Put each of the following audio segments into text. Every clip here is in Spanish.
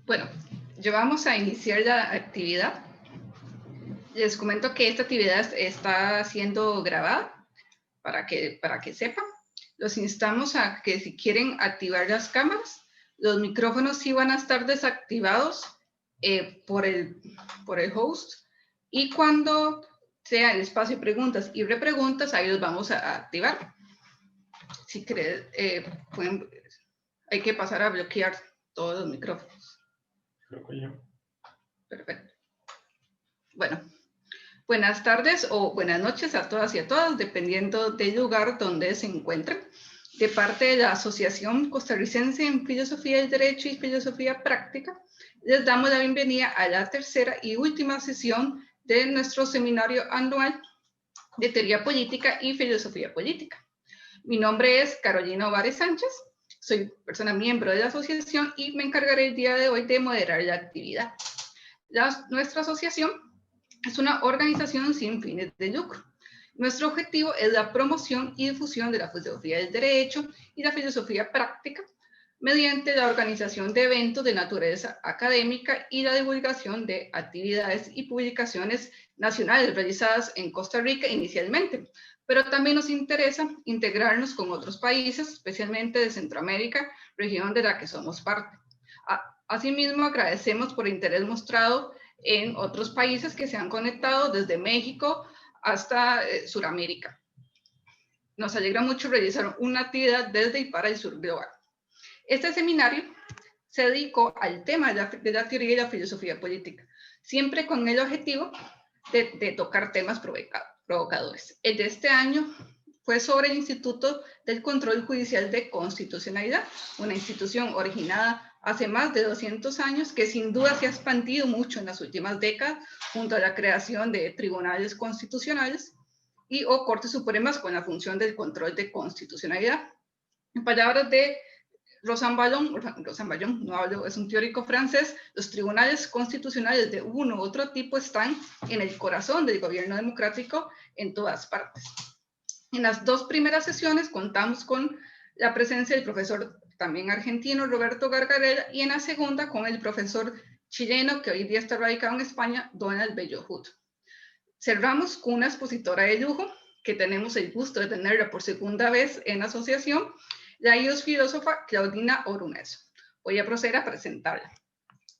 Bueno, ya vamos a iniciar la actividad. Les comento que esta actividad está siendo grabada para que sepan. Los instamos a que si quieren activar las cámaras, los micrófonos sí van a estar desactivados por el host, y cuando sea el espacio de preguntas y repreguntas, ahí los vamos a activar. Si creen, hay que pasar a bloquear todos los micrófonos. Creo que yo. Perfecto. Bueno, buenas tardes o buenas noches a todas y a todos, dependiendo del lugar donde se encuentren. De parte de la Asociación Costarricense en Filosofía del Derecho y Filosofía Práctica, les damos la bienvenida a la tercera y última sesión de nuestro seminario anual de Teoría Política y Filosofía Política. Mi nombre es Carolina Ovares Sánchez, soy persona miembro de la asociación y me encargaré el día de hoy de moderar la actividad. Nuestra asociación es una organización sin fines de lucro. Nuestro objetivo es la promoción y difusión de la filosofía del derecho y la filosofía práctica mediante la organización de eventos de naturaleza académica y la divulgación de actividades y publicaciones nacionales realizadas en Costa Rica inicialmente, pero también nos interesa integrarnos con otros países, especialmente de Centroamérica, región de la que somos parte. Asimismo, agradecemos por el interés mostrado en otros países que se han conectado desde México hasta Sudamérica. Nos alegra mucho realizar una actividad desde y para el sur global. Este seminario se dedicó al tema de la teoría y la filosofía política, siempre con el objetivo de tocar temas provocadores. El de este año fue sobre el Instituto del Control Judicial de Constitucionalidad, una institución originada hace más de 200 años que sin duda se ha expandido mucho en las últimas décadas junto a la creación de tribunales constitucionales o cortes supremas con la función del control de constitucionalidad. En palabras de Rosan Ballon, no hablo, es un teórico francés, los tribunales constitucionales de uno u otro tipo están en el corazón del gobierno democrático en todas partes. En las dos primeras sesiones contamos con la presencia del profesor también argentino Roberto Gargarella, y en la segunda con el profesor chileno que hoy día está radicado en España, Donald Bello Hood. Cerramos con una expositora de lujo que tenemos el gusto de tenerla por segunda vez en la asociación, la filósofa Claudina Oruneso. Voy a proceder a presentarla.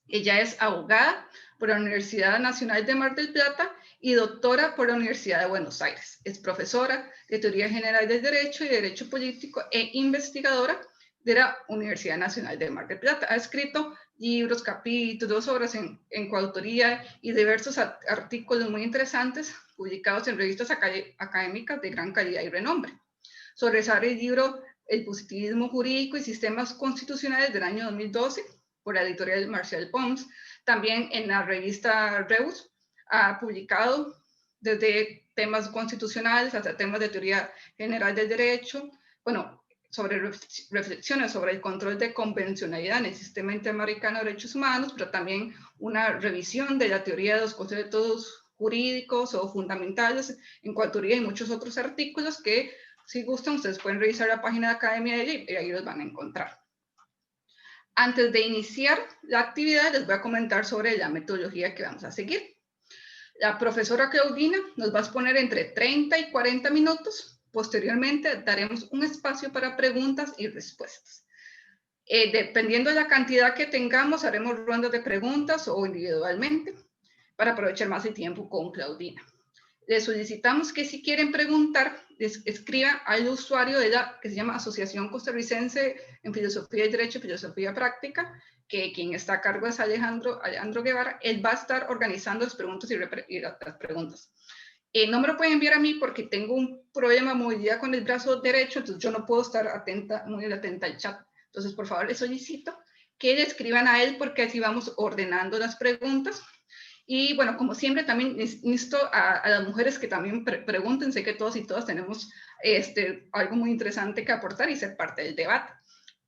Ella es abogada por la Universidad Nacional de Mar del Plata y doctora por la Universidad de Buenos Aires. Es profesora de Teoría General del Derecho y Derecho Político e investigadora de la Universidad Nacional de Mar del Plata. Ha escrito libros, capítulos, obras en coautoría y diversos artículos muy interesantes publicados en revistas académicas de gran calidad y renombre. Sobresale el libro El positivismo jurídico y sistemas constitucionales del año 2012 por la editorial Marcial Pons. También en la revista Reus ha publicado desde temas constitucionales hasta temas de teoría general del derecho, bueno, sobre reflexiones sobre el control de convencionalidad en el sistema interamericano de derechos humanos, pero también una revisión de la teoría de los conceptos jurídicos o fundamentales en coautoría y muchos otros artículos que, si gustan, ustedes pueden revisar la página de Academia de ella y ahí los van a encontrar. Antes de iniciar la actividad, les voy a comentar sobre la metodología que vamos a seguir. La profesora Claudina nos va a exponer entre 30 y 40 minutos. Posteriormente, daremos un espacio para preguntas y respuestas. Dependiendo de la cantidad que tengamos, haremos rondas de preguntas o individualmente para aprovechar más el tiempo con Claudina. Les solicitamos que si quieren preguntar, les escriban al usuario de la que se llama Asociación Costarricense en Filosofía y Derecho y Filosofía Práctica, que quien está a cargo es Alejandro Guevara. Él va a estar organizando las preguntas y las preguntas. No me lo pueden enviar a mí porque tengo un problema de movilidad con el brazo derecho, entonces yo no puedo estar muy atenta al chat. Entonces, por favor, les solicito que le escriban a él porque así vamos ordenando las preguntas. Y bueno, como siempre, también insto a las mujeres que también pregunten. Sé que todos y todas tenemos algo muy interesante que aportar y ser parte del debate.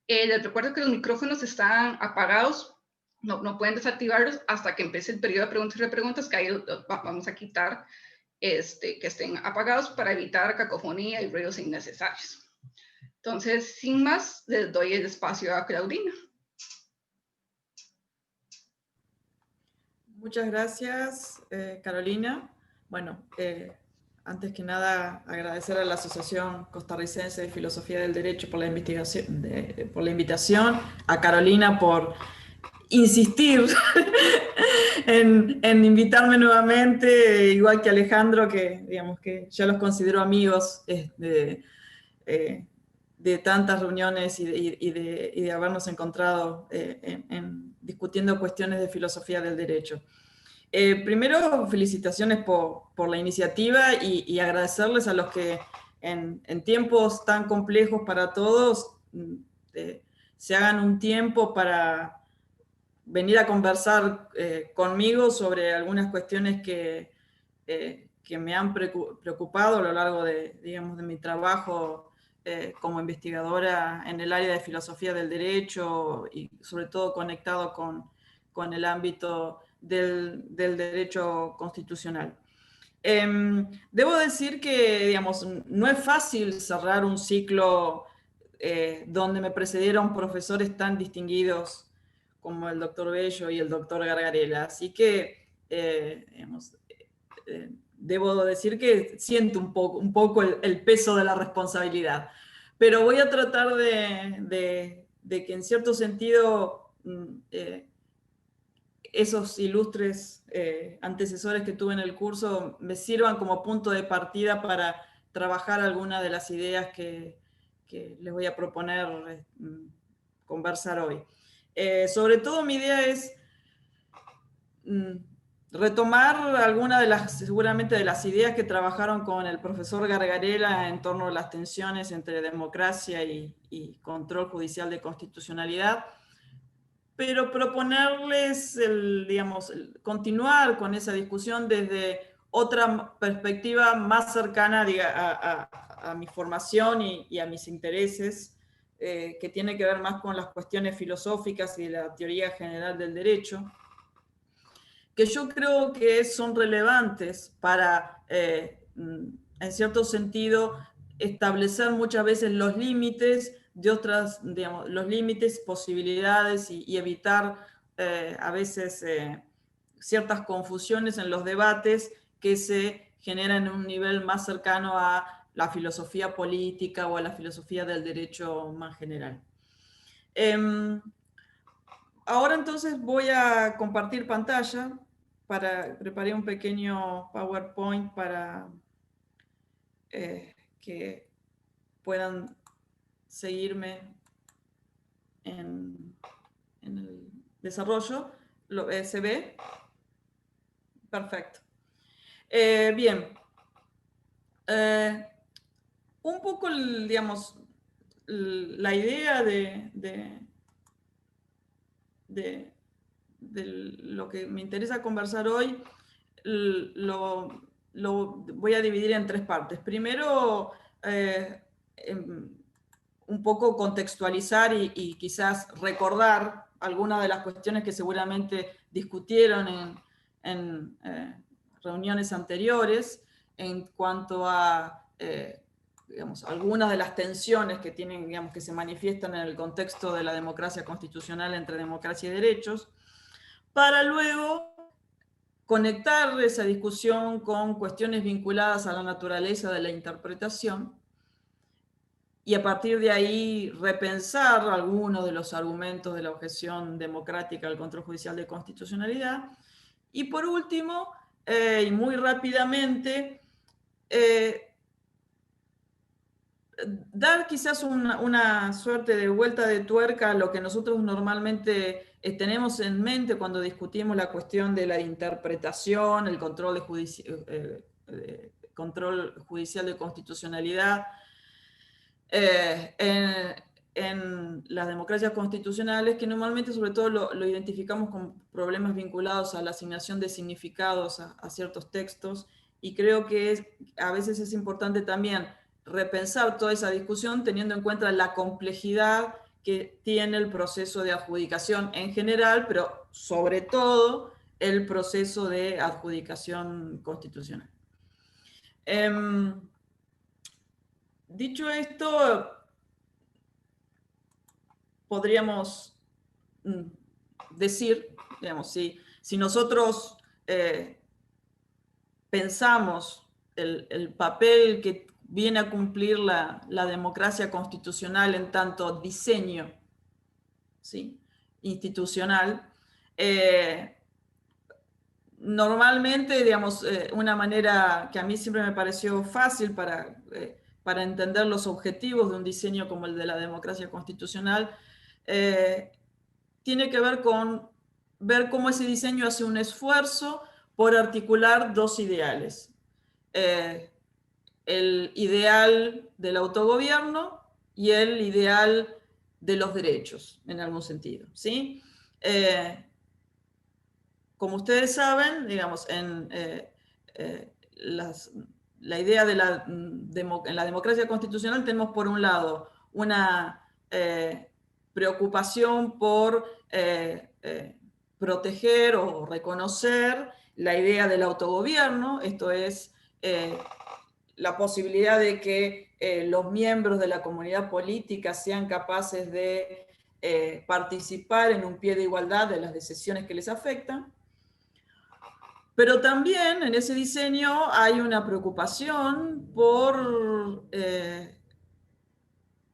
Les recuerdo que los micrófonos están apagados, no pueden desactivarlos hasta que empiece el periodo de preguntas y repreguntas, que ahí vamos a quitar que estén apagados para evitar cacofonía y ruidos innecesarios. Entonces, sin más, les doy el espacio a Claudina. Muchas gracias, Carolina. Bueno, antes que nada, agradecer a la Asociación Costarricense de Filosofía del Derecho por la invitación, a Carolina por insistir en invitarme nuevamente, igual que Alejandro, que digamos que ya los considero amigos de tantas reuniones y de habernos encontrado discutiendo cuestiones de filosofía del derecho. Primero, felicitaciones por la iniciativa y agradecerles a los que en tiempos tan complejos para todos se hagan un tiempo para venir a conversar conmigo sobre algunas cuestiones que me han preocupado a lo largo digamos, de mi trabajo como investigadora en el área de filosofía del derecho y sobre todo conectado con el ámbito del derecho constitucional. Debo decir que, digamos, no es fácil cerrar un ciclo donde me precedieron profesores tan distinguidos como el doctor Bello y el doctor Gargarella. Así que, digamos, debo decir que siento un poco el peso de la responsabilidad. Pero voy a tratar de que en cierto sentido esos ilustres antecesores que tuve en el curso me sirvan como punto de partida para trabajar algunas de las ideas que les voy a proponer conversar hoy. Sobre todo mi idea es retomar algunas de las, seguramente de las ideas que trabajaron con el profesor Gargarella en torno a las tensiones entre democracia y control judicial de constitucionalidad, pero proponerles, digamos, continuar con esa discusión desde otra perspectiva más cercana a mi formación y a mis intereses, que tiene que ver más con las cuestiones filosóficas y la teoría general del derecho, que yo creo que son relevantes para, en cierto sentido, establecer muchas veces los límites de otras, digamos, los límites, posibilidades y evitar a veces ciertas confusiones en los debates que se generan en un nivel más cercano a la filosofía política o a la filosofía del derecho más general. Ahora entonces voy a compartir pantalla. Preparé un pequeño PowerPoint para que puedan seguirme en el desarrollo. ¿Se ve? Perfecto. Bien. Un poco, digamos, la idea de lo que me interesa conversar hoy lo voy a dividir en tres partes. Primero, un poco contextualizar y quizás recordar algunas de las cuestiones que seguramente discutieron en reuniones anteriores en cuanto a digamos, algunas de las tensiones que tienen, digamos, que se manifiestan en el contexto de la democracia constitucional entre democracia y derechos, para luego conectar esa discusión con cuestiones vinculadas a la naturaleza de la interpretación y a partir de ahí repensar algunos de los argumentos de la objeción democrática al control judicial de constitucionalidad. Y por último, y muy rápidamente, dar quizás una suerte de vuelta de tuerca a lo que nosotros normalmente tenemos en mente cuando discutimos la cuestión de la interpretación, el control judicial de constitucionalidad en las democracias constitucionales, que normalmente sobre todo lo identificamos con problemas vinculados a la asignación de significados a ciertos textos, y creo que a veces es importante también repensar toda esa discusión teniendo en cuenta la complejidad que tiene el proceso de adjudicación en general, pero sobre todo el proceso de adjudicación constitucional. Dicho esto, podríamos decir, digamos, si nosotros pensamos el papel que viene a cumplir la democracia constitucional en tanto diseño, ¿sí?, institucional, normalmente, digamos, una manera que a mí siempre me pareció fácil para entender los objetivos de un diseño como el de la democracia constitucional, tiene que ver con ver cómo ese diseño hace un esfuerzo por articular dos ideales. El ideal del autogobierno y el ideal de los derechos, en algún sentido, ¿sí? Como ustedes saben, digamos, la idea de en la democracia constitucional tenemos por un lado una preocupación por proteger o reconocer la idea del autogobierno, esto es la posibilidad de que los miembros de la comunidad política sean capaces de participar en un pie de igualdad de las decisiones que les afectan. Pero también en ese diseño hay una preocupación por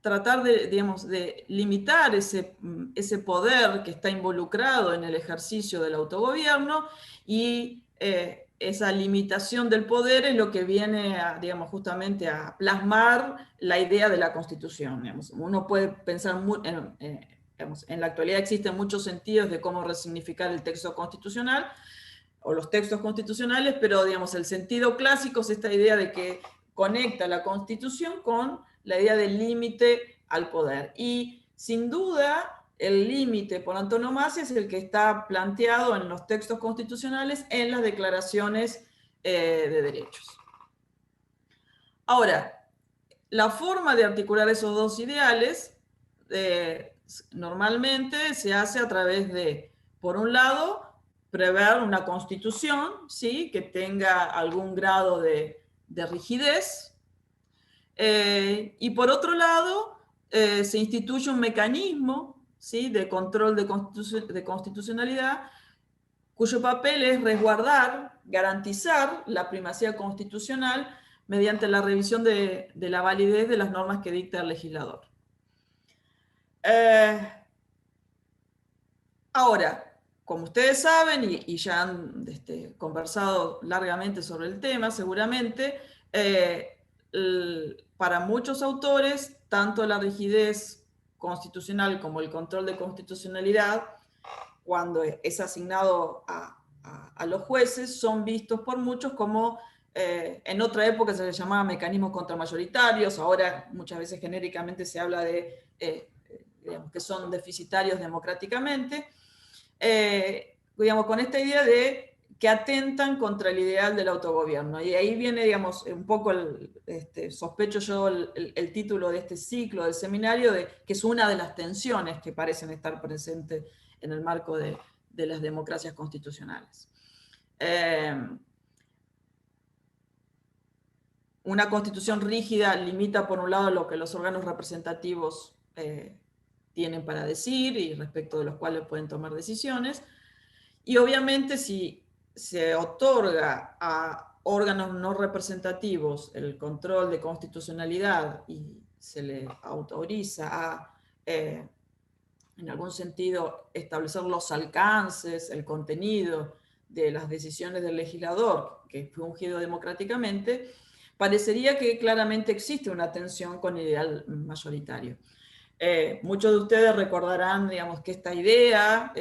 tratar de, digamos, de limitar ese poder que está involucrado en el ejercicio del autogobierno, y esa limitación del poder es lo que viene a, digamos, justamente a plasmar la idea de la Constitución. Digamos, uno puede pensar digamos, en la actualidad existen muchos sentidos de cómo resignificar el texto constitucional o los textos constitucionales, pero digamos, el sentido clásico es esta idea de que conecta la Constitución con la idea del límite al poder. Y sin duda, el límite por antonomasia es el que está planteado en los textos constitucionales, en las declaraciones de derechos. Ahora, la forma de articular esos dos ideales normalmente se hace a través de, por un lado, prever una constitución, ¿sí?, que tenga algún grado de rigidez, y por otro lado, se instituye un mecanismo, ¿sí?, de control de constitucionalidad, cuyo papel es resguardar, garantizar la primacía constitucional mediante la revisión de la validez de las normas que dicta el legislador. Ahora, como ustedes saben, y ya han conversado largamente sobre el tema, seguramente, para muchos autores, tanto la rigidez constitucional como el control de constitucionalidad, cuando es asignado a los jueces, son vistos por muchos como, en otra época se les llamaba mecanismos contramayoritarios, ahora muchas veces genéricamente se habla de, digamos, que son deficitarios democráticamente, digamos, con esta idea de que atentan contra el ideal del autogobierno. Y ahí viene, digamos, un poco, sospecho yo, el título de este ciclo, del seminario, que es una de las tensiones que parecen estar presentes en el marco de las democracias constitucionales. Una constitución rígida limita, por un lado, lo que los órganos representativos tienen para decir y respecto de los cuales pueden tomar decisiones. Y obviamente, si se otorga a órganos no representativos el control de constitucionalidad y se le autoriza a, en algún sentido, establecer los alcances, el contenido de las decisiones del legislador, que fue ungido democráticamente, parecería que claramente existe una tensión con el ideal mayoritario. Muchos de ustedes recordarán, digamos, que esta idea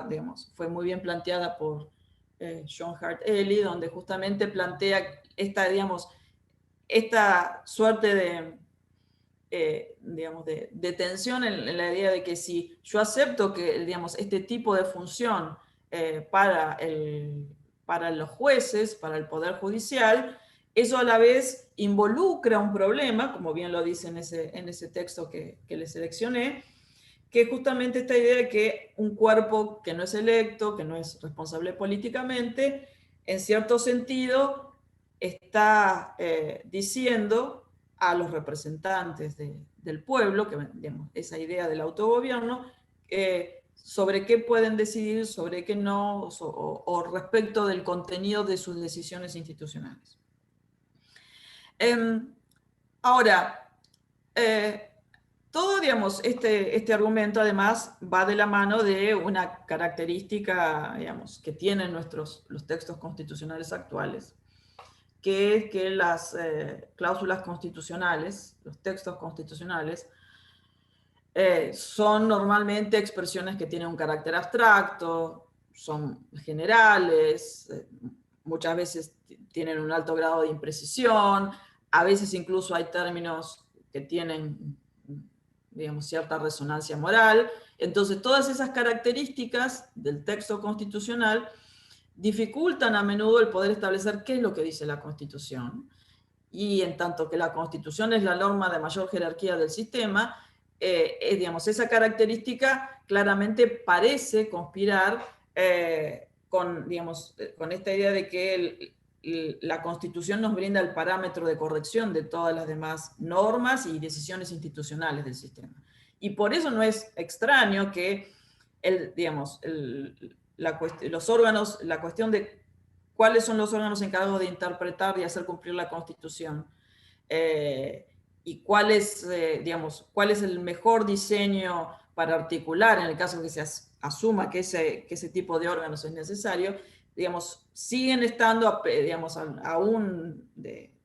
digamos, fue muy bien planteada por John Hart Ely, donde justamente plantea digamos, esta suerte de tensión en la idea de que si yo acepto que, digamos, este tipo de función para los jueces, para el Poder Judicial, eso a la vez involucra un problema, como bien lo dice en ese texto que les seleccioné, que es justamente esta idea de que un cuerpo que no es electo, que no es responsable políticamente, en cierto sentido está diciendo a los representantes del pueblo, que, digamos, esa idea del autogobierno, sobre qué pueden decidir, sobre qué no, o respecto del contenido de sus decisiones institucionales. Ahora, todo, digamos, este argumento además va de la mano de una característica, digamos, que tienen los textos constitucionales actuales, que es que las cláusulas constitucionales, los textos constitucionales, son normalmente expresiones que tienen un carácter abstracto, son generales, muchas veces tienen un alto grado de imprecisión, a veces incluso hay términos que tienen, digamos, cierta resonancia moral. Entonces, todas esas características del texto constitucional dificultan a menudo el poder establecer qué es lo que dice la Constitución. Y en tanto que la Constitución es la norma de mayor jerarquía del sistema, digamos, esa característica claramente parece conspirar con esta idea de que la Constitución nos brinda el parámetro de corrección de todas las demás normas y decisiones institucionales del sistema. Y por eso no es extraño que los órganos, la cuestión de cuáles son los órganos encargados de interpretar y hacer cumplir la Constitución, y cuál es el mejor diseño para articular, en el caso que se asuma que ese tipo de órganos es necesario, digamos, siguen estando, digamos, aún,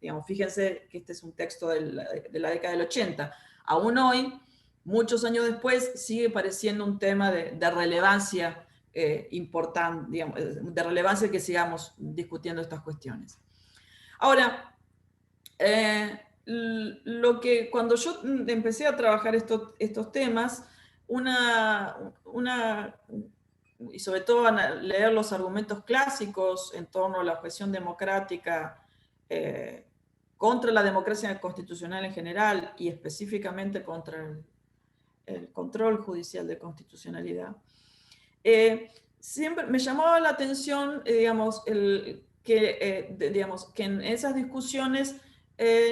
digamos, fíjense que este es un texto de la década del 80, aún hoy, muchos años después, sigue pareciendo un tema de relevancia importante, digamos, de relevancia que sigamos discutiendo estas cuestiones. Ahora, cuando yo empecé a trabajar estos temas, y sobre todo a leer los argumentos clásicos en torno a la objeción democrática contra la democracia constitucional en general y específicamente contra el control judicial de constitucionalidad, siempre me llamaba la atención, digamos, que en esas discusiones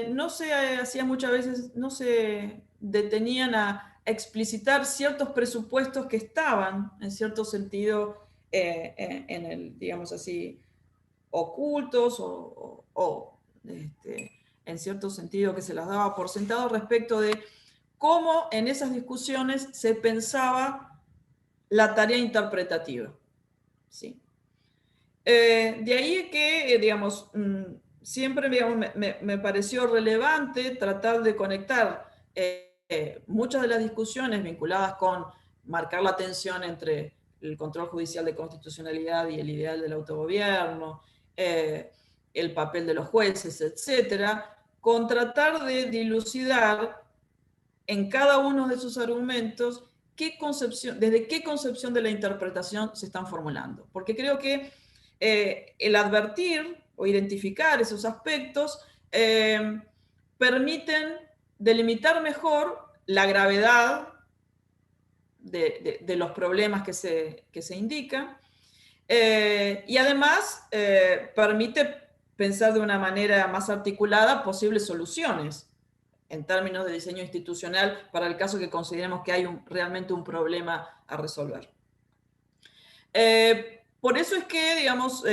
no se hacía muchas veces, no se detenían a explicitar ciertos presupuestos que estaban, en cierto sentido, digamos así, ocultos en cierto sentido que se las daba por sentado respecto de cómo en esas discusiones se pensaba la tarea interpretativa. ¿Sí? De ahí que, digamos, siempre me pareció relevante tratar de conectar muchas de las discusiones vinculadas con marcar la tensión entre el control judicial de constitucionalidad y el ideal del autogobierno, el papel de los jueces, etcétera, con tratar de dilucidar en cada uno de sus argumentos desde qué concepción de la interpretación se están formulando. Porque creo que el advertir o identificar esos aspectos permiten delimitar mejor la gravedad de los problemas que se indican, y además permite pensar de una manera más articulada posibles soluciones en términos de diseño institucional para el caso que consideremos que hay realmente un problema a resolver. Por eso es que, digamos,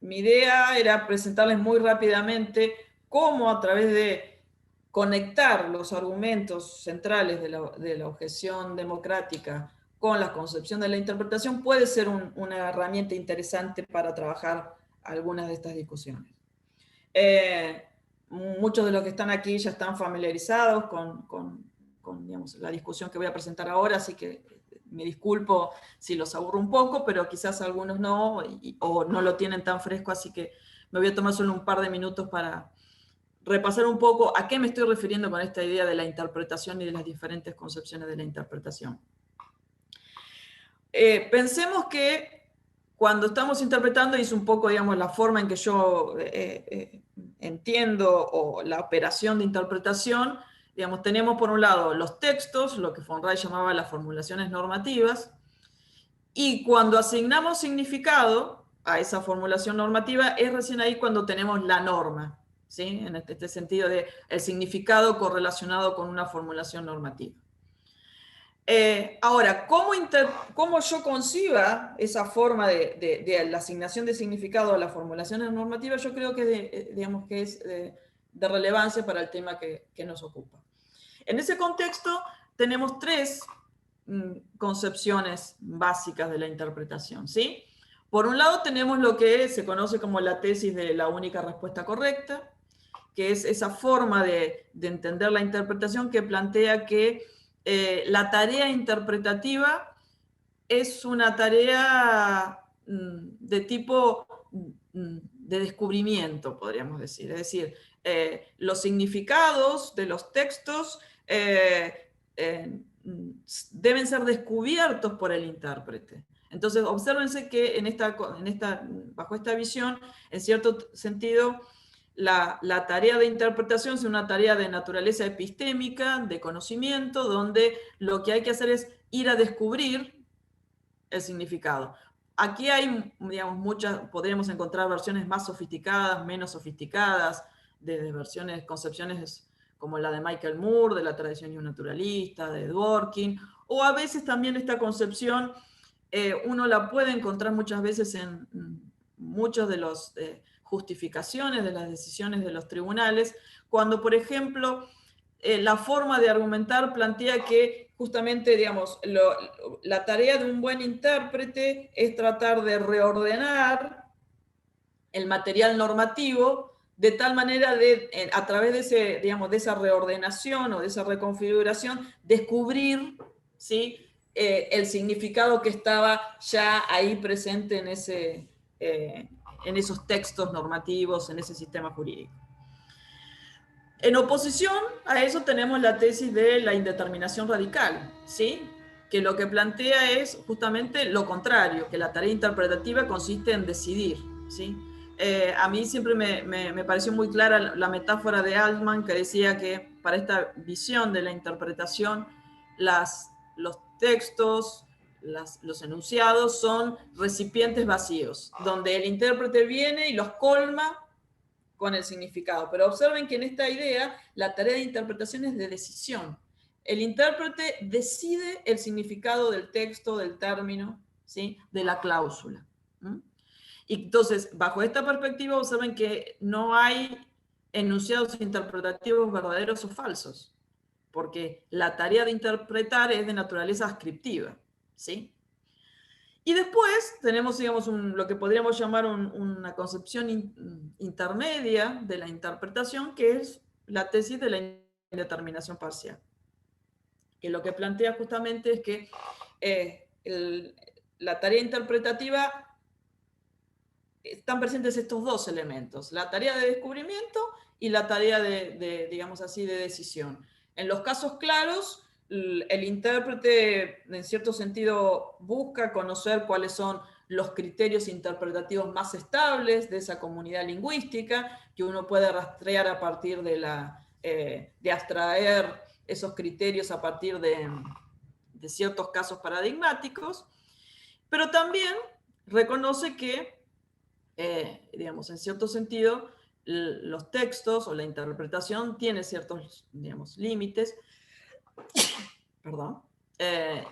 mi idea era presentarles muy rápidamente cómo a través de conectar los argumentos centrales de la objeción democrática con la concepción de la interpretación puede ser una herramienta interesante para trabajar algunas de estas discusiones. Muchos de los que están aquí ya están familiarizados con digamos, la discusión que voy a presentar ahora, así que me disculpo si los aburro un poco, pero quizás algunos no, o no lo tienen tan fresco, así que me voy a tomar solo un par de minutos para repasar un poco a qué me estoy refiriendo con esta idea de la interpretación y de las diferentes concepciones de la interpretación. Pensemos que cuando estamos interpretando, y es un poco, digamos, la forma en que yo entiendo o la operación de interpretación, digamos, tenemos por un lado los textos, lo que von Reich llamaba las formulaciones normativas, y cuando asignamos significado a esa formulación normativa, es recién ahí cuando tenemos la norma, ¿sí? En este sentido de el significado correlacionado con una formulación normativa. Ahora, ¿cómo yo conciba esa forma de la asignación de significado a las formulaciones normativas? Yo creo que, digamos, que es de relevancia para el tema que nos ocupa. En ese contexto tenemos tres concepciones básicas de la interpretación, ¿sí? Por un lado tenemos lo que se conoce como la tesis de la única respuesta correcta, que es esa forma de entender la interpretación que plantea que la tarea interpretativa es una tarea de tipo de descubrimiento, podríamos decir. Es decir, los significados de los textos deben ser descubiertos por el intérprete. Entonces, obsérvense que bajo esta visión, en cierto sentido, la tarea de interpretación es una tarea de naturaleza epistémica, de conocimiento, donde lo que hay que hacer es ir a descubrir el significado. Aquí hay, digamos, podríamos encontrar versiones más sofisticadas, menos sofisticadas, desde concepciones como la de Michael Moore, de la tradición naturalista, de Dworkin, o a veces también esta concepción uno la puede encontrar muchas veces en muchos de los justificaciones de las decisiones de los tribunales, cuando, por ejemplo, la forma de argumentar plantea que justamente, digamos, la tarea de un buen intérprete es tratar de reordenar el material normativo de tal manera a través de esa reordenación o de esa reconfiguración, descubrir, ¿sí?, el significado que estaba ya ahí presente en esos textos normativos, en ese sistema jurídico. En oposición a eso tenemos la tesis de la indeterminación radical, ¿sí?, que lo que plantea es justamente lo contrario, que la tarea interpretativa consiste en decidir, ¿sí? A mí siempre me pareció muy clara la metáfora de Altman, que decía que para esta visión de la interpretación, los textos, los enunciados son recipientes vacíos, donde el intérprete viene y los colma con el significado. Pero observen que en esta idea la tarea de interpretación es de decisión. El intérprete decide el significado del texto, del término, ¿sí?, de la cláusula. Y entonces, bajo esta perspectiva, observen que no hay enunciados interpretativos verdaderos o falsos, porque la tarea de interpretar es de naturaleza ascriptiva, ¿sí? Y después tenemos, digamos, lo que podríamos llamar una concepción intermedia de la interpretación, que es la tesis de la indeterminación parcial, que lo que plantea justamente es que la tarea interpretativa están presentes estos dos elementos, la tarea de descubrimiento y la tarea digamos así, de decisión. En los casos claros, el intérprete, en cierto sentido, busca conocer cuáles son los criterios interpretativos más estables de esa comunidad lingüística, que uno puede rastrear a partir de abstraer esos criterios a partir de ciertos casos paradigmáticos, pero también reconoce que digamos, en cierto sentido, los textos o la interpretación tiene ciertos, digamos, límites. Perdón.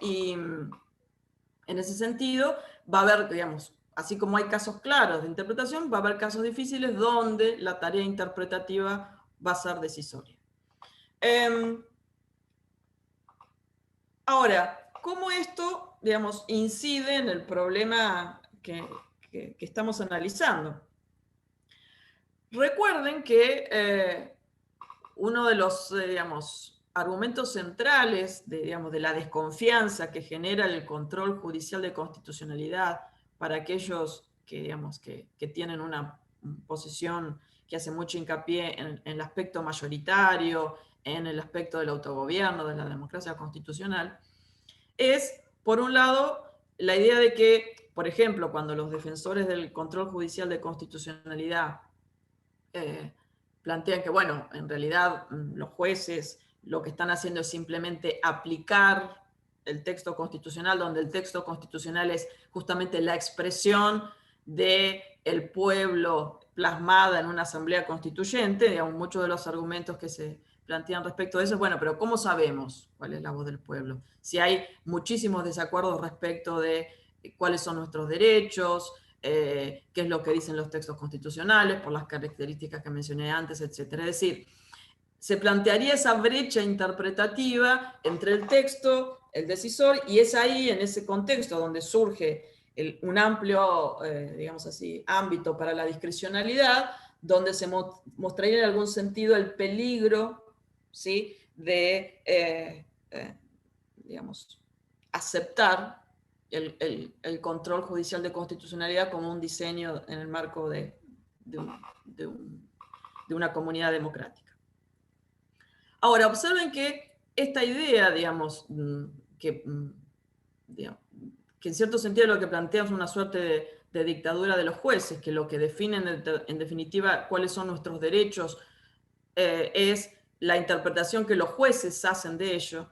Y en ese sentido va a haber, digamos, así como hay casos claros de interpretación, va a haber casos difíciles donde la tarea interpretativa va a ser decisoria. Ahora, ¿cómo esto, digamos, incide en el problema que estamos analizando? Recuerden que uno de los, digamos, argumentos centrales de la desconfianza que genera el control judicial de constitucionalidad para aquellos que, digamos, que tienen una posición que hace mucho hincapié en el aspecto mayoritario, en el aspecto del autogobierno, de la democracia constitucional, es, por un lado, la idea de que, por ejemplo, cuando los defensores del control judicial de constitucionalidad plantean que, bueno, en realidad los jueces lo que están haciendo es simplemente aplicar el texto constitucional, donde el texto constitucional es justamente la expresión del pueblo plasmada en una asamblea constituyente. Digamos, muchos de los argumentos que se plantean respecto de eso, bueno, pero ¿cómo sabemos cuál es la voz del pueblo? Si hay muchísimos desacuerdos respecto de cuáles son nuestros derechos, qué es lo que dicen los textos constitucionales, por las características que mencioné antes, etc. Es decir, se plantearía esa brecha interpretativa entre el texto, el decisor, y es ahí, en ese contexto, donde surge un amplio, digamos así, ámbito para la discrecionalidad, donde se mostraría en algún sentido el peligro, ¿sí?, de, digamos, aceptar el control judicial de constitucionalidad como un diseño en el marco de una comunidad democrática. Ahora, observen que esta idea, digamos, que en cierto sentido lo que plantea es una suerte de dictadura de los jueces, que lo que definen en definitiva cuáles son nuestros derechos es la interpretación que los jueces hacen de ellos,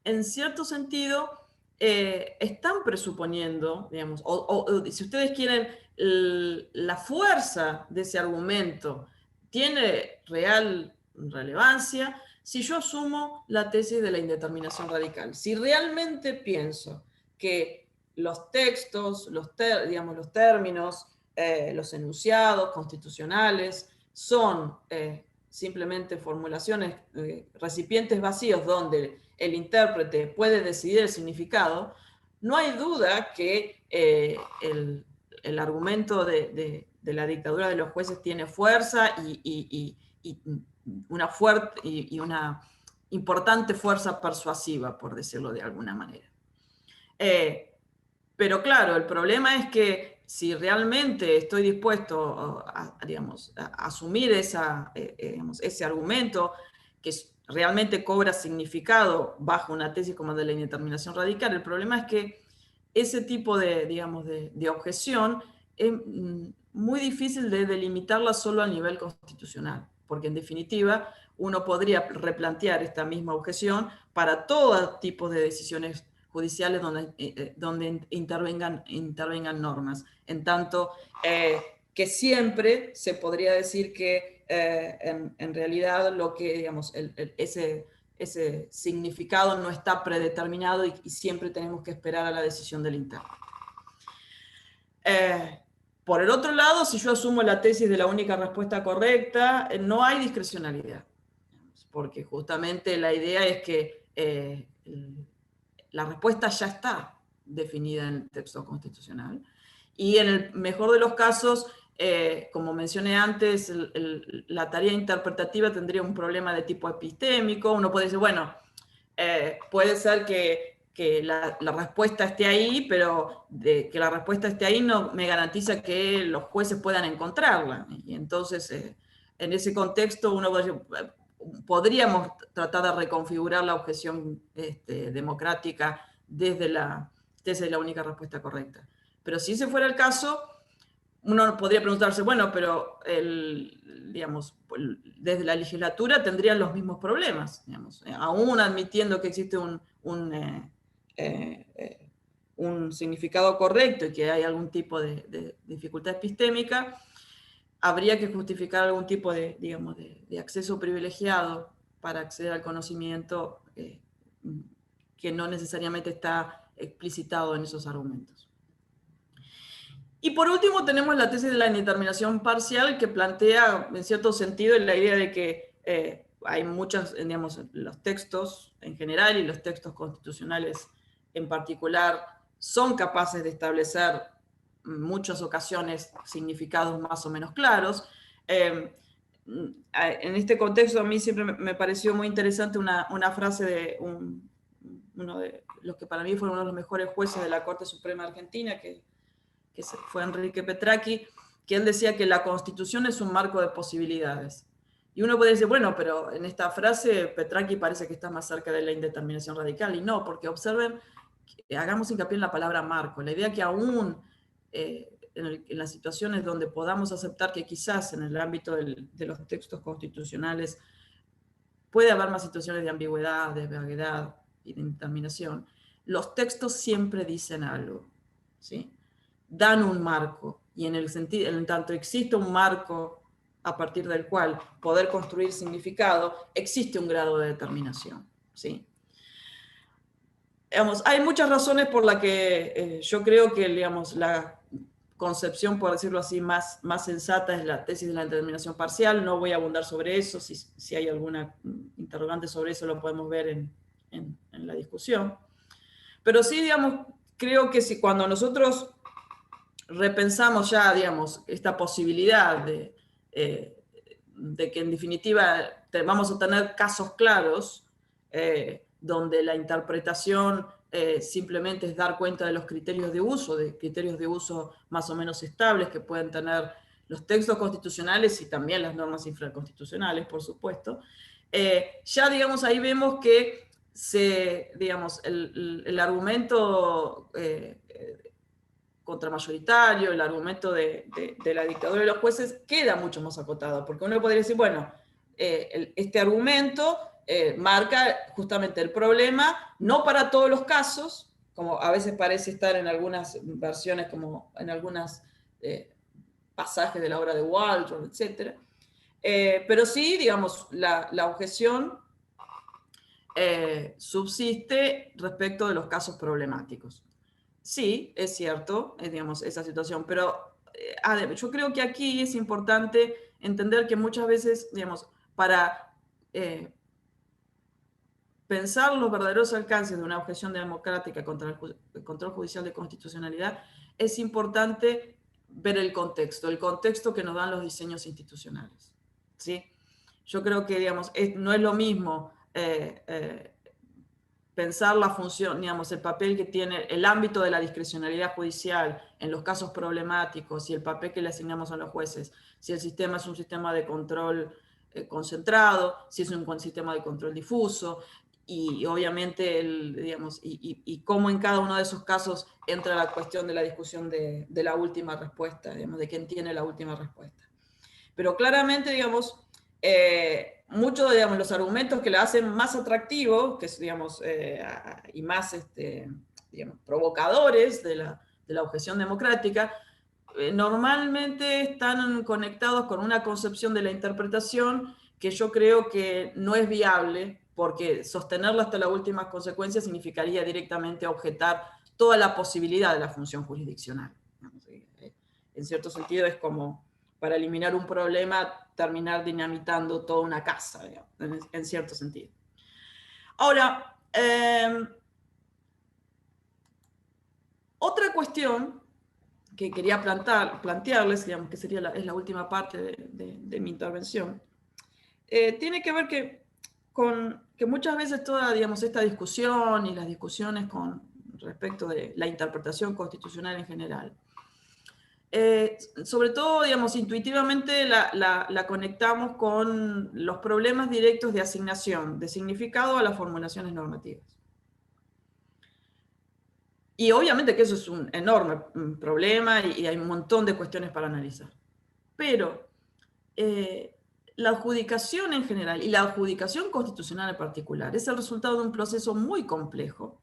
en cierto sentido están presuponiendo, digamos, o si ustedes quieren, la fuerza de ese argumento tiene real relevancia si yo asumo la tesis de la indeterminación radical. Si realmente pienso que los textos, digamos, los términos, los enunciados constitucionales son simplemente formulaciones, recipientes vacíos donde el intérprete puede decidir el significado, no hay duda que el argumento de la dictadura de los jueces tiene fuerza y una importante fuerza persuasiva, por decirlo de alguna manera. Pero claro, el problema es que si realmente estoy dispuesto digamos, a asumir digamos, ese argumento que realmente cobra significado bajo una tesis como de la indeterminación radical, el problema es que ese tipo digamos, de objeción es muy difícil de delimitarla solo a nivel constitucional, porque en definitiva uno podría replantear esta misma objeción para todo tipo de decisiones judiciales donde intervengan normas, en tanto que siempre se podría decir que en realidad lo que, digamos, ese significado no está predeterminado y siempre tenemos que esperar a la decisión del interno. Por el otro lado, si yo asumo la tesis de la única respuesta correcta, no hay discrecionalidad, porque justamente la idea es que la respuesta ya está definida en el texto constitucional. Y en el mejor de los casos, como mencioné antes, la tarea interpretativa tendría un problema de tipo epistémico. Uno puede decir, bueno, puede ser que la respuesta esté ahí, pero que la respuesta esté ahí no me garantiza que los jueces puedan encontrarla. Y entonces, en ese contexto, podríamos tratar de reconfigurar la objeción democrática desde la única respuesta correcta. Pero si ese fuera el caso, uno podría preguntarse, bueno, pero digamos, desde la legislatura tendrían los mismos problemas, digamos, aún admitiendo que existe un significado correcto y que hay algún tipo de dificultad epistémica, habría que justificar algún tipo digamos, de acceso privilegiado para acceder al conocimiento que no necesariamente está explicitado en esos argumentos. Y por último tenemos la tesis de la indeterminación parcial, que plantea en cierto sentido la idea de que hay muchas, digamos, los textos en general y los textos constitucionales en particular son capaces de establecer en muchas ocasiones significados más o menos claros. En este contexto a mí siempre me pareció muy interesante una frase de uno de los que para mí fueron uno de los mejores jueces de la Corte Suprema Argentina, que fue Enrique Petracchi, que él decía que la Constitución es un marco de posibilidades. Y uno puede decir, bueno, pero en esta frase Petracchi parece que está más cerca de la indeterminación radical, y no, porque observen, hagamos hincapié en la palabra marco, la idea que aún en las situaciones donde podamos aceptar que quizás en el ámbito de los textos constitucionales puede haber más situaciones de ambigüedad, de vaguedad y de indeterminación, los textos siempre dicen algo, ¿sí? Dan un marco, y en tanto existe un marco a partir del cual poder construir significado, existe un grado de determinación, ¿sí? Digamos, hay muchas razones por las que yo creo que, digamos, la concepción, por decirlo así, más sensata es la tesis de la determinación parcial. No voy a abundar sobre eso. Si hay alguna interrogante sobre eso, lo podemos ver en la discusión. Pero sí, digamos, creo que si cuando nosotros repensamos ya, digamos, esta posibilidad de que en definitiva vamos a tener casos claros donde la interpretación simplemente es dar cuenta de los criterios de uso más o menos estables que pueden tener los textos constitucionales y también las normas infraconstitucionales, por supuesto. Ya, digamos, ahí vemos que digamos, el argumento contramayoritario, el argumento de la dictadura de los jueces queda mucho más acotado, porque uno podría decir, bueno, este argumento marca justamente el problema, no para todos los casos, como a veces parece estar en algunas versiones, como en algunos pasajes de la obra de Waldron, etc. Pero sí, digamos, la objeción subsiste respecto de los casos problemáticos. Sí, es cierto, digamos, esa situación, pero yo creo que aquí es importante entender que muchas veces, digamos, para pensar los verdaderos alcances de una objeción democrática contra el control judicial de constitucionalidad, es importante ver el contexto que nos dan los diseños institucionales, ¿sí? Yo creo que, digamos, no es lo mismo pensar la función, digamos, el papel que tiene el ámbito de la discrecionalidad judicial en los casos problemáticos y el papel que le asignamos a los jueces, si el sistema es un sistema de control concentrado, si es un sistema de control difuso, y obviamente, digamos, y cómo en cada uno de esos casos entra la cuestión de la discusión de la última respuesta, digamos, de quién tiene la última respuesta. Pero claramente, digamos, muchos, digamos, los argumentos que la hacen más atractivo, que es, digamos, y más, digamos, provocadores de la objeción democrática, normalmente están conectados con una concepción de la interpretación que yo creo que no es viable, porque sostenerla hasta la última consecuencia significaría directamente objetar toda la posibilidad de la función jurisdiccional. En cierto sentido es como para eliminar un problema, terminar dinamitando toda una casa, digamos, en cierto sentido. Ahora, otra cuestión que quería plantearles, digamos, que es la última parte de mi intervención, tiene que ver con que muchas veces toda, digamos, esta discusión y las discusiones con respecto de la interpretación constitucional en general, sobre todo, digamos, intuitivamente la conectamos con los problemas directos de asignación de significado a las formulaciones normativas. Y obviamente que eso es un enorme problema y hay un montón de cuestiones para analizar. Pero la adjudicación en general y la adjudicación constitucional en particular es el resultado de un proceso muy complejo,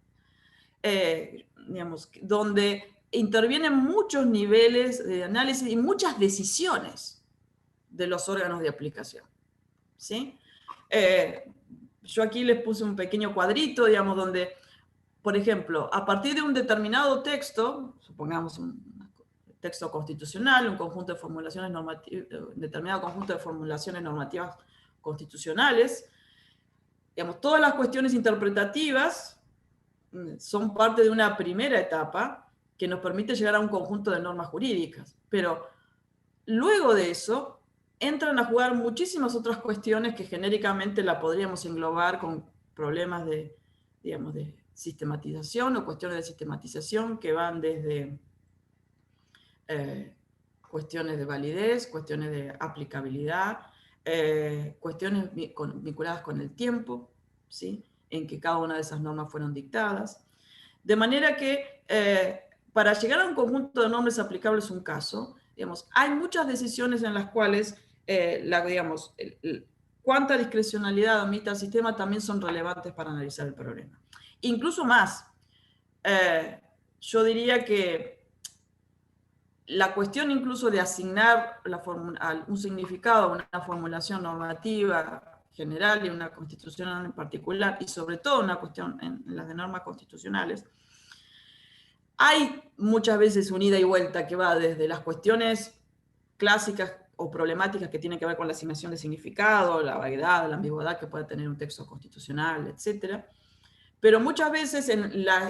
digamos, donde intervienen muchos niveles de análisis y muchas decisiones de los órganos de aplicación, ¿sí? Yo aquí les puse un pequeño cuadrito, digamos, donde, por ejemplo, a partir de un determinado texto, supongamos un texto constitucional, un conjunto de formulaciones normativas, determinado conjunto de formulaciones normativas constitucionales, digamos, todas las cuestiones interpretativas son parte de una primera etapa que nos permite llegar a un conjunto de normas jurídicas. Pero luego de eso entran a jugar muchísimas otras cuestiones que genéricamente la podríamos englobar con problemas de, digamos, de sistematización o cuestiones de sistematización que van desde cuestiones de validez, cuestiones de aplicabilidad, cuestiones vinculadas con el tiempo, ¿sí?, en que cada una de esas normas fueron dictadas. De manera que para llegar a un conjunto de normas aplicables a un caso, digamos, hay muchas decisiones en las cuales, digamos, cuánta discrecionalidad admite el sistema también son relevantes para analizar el problema. Incluso más, yo diría que la cuestión incluso de asignar un significado a una formulación normativa general y una constitucional en particular, y sobre todo una cuestión en las de normas constitucionales, hay muchas veces un ida y vuelta que va desde las cuestiones clásicas o problemáticas que tienen que ver con la asignación de significado, la vaguedad, la ambigüedad que puede tener un texto constitucional, etcétera. Pero muchas veces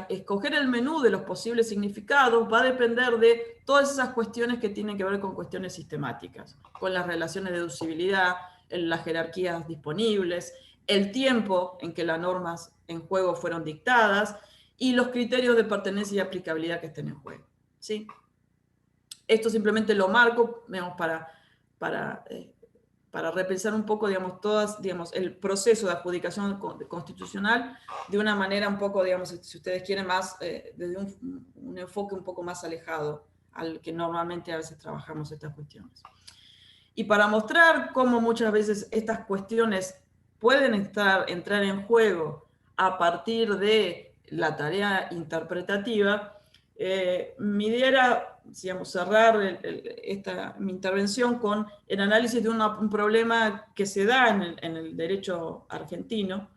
escoger el menú de los posibles significados va a depender de todas esas cuestiones que tienen que ver con cuestiones sistemáticas, con las relaciones de deducibilidad, las jerarquías disponibles, el tiempo en que las normas en juego fueron dictadas y los criterios de pertenencia y aplicabilidad que estén en juego. ¿Sí? Esto simplemente lo marco, digamos, para repensar un poco, digamos, el proceso de adjudicación constitucional de una manera un poco, digamos, si ustedes quieren, más desde un enfoque un poco más alejado al que normalmente a veces trabajamos estas cuestiones. Y para mostrar cómo muchas veces estas cuestiones pueden entrar en juego a partir de la tarea interpretativa, mi idea era, digamos, cerrar mi intervención con el análisis de un problema que se da en el derecho argentino,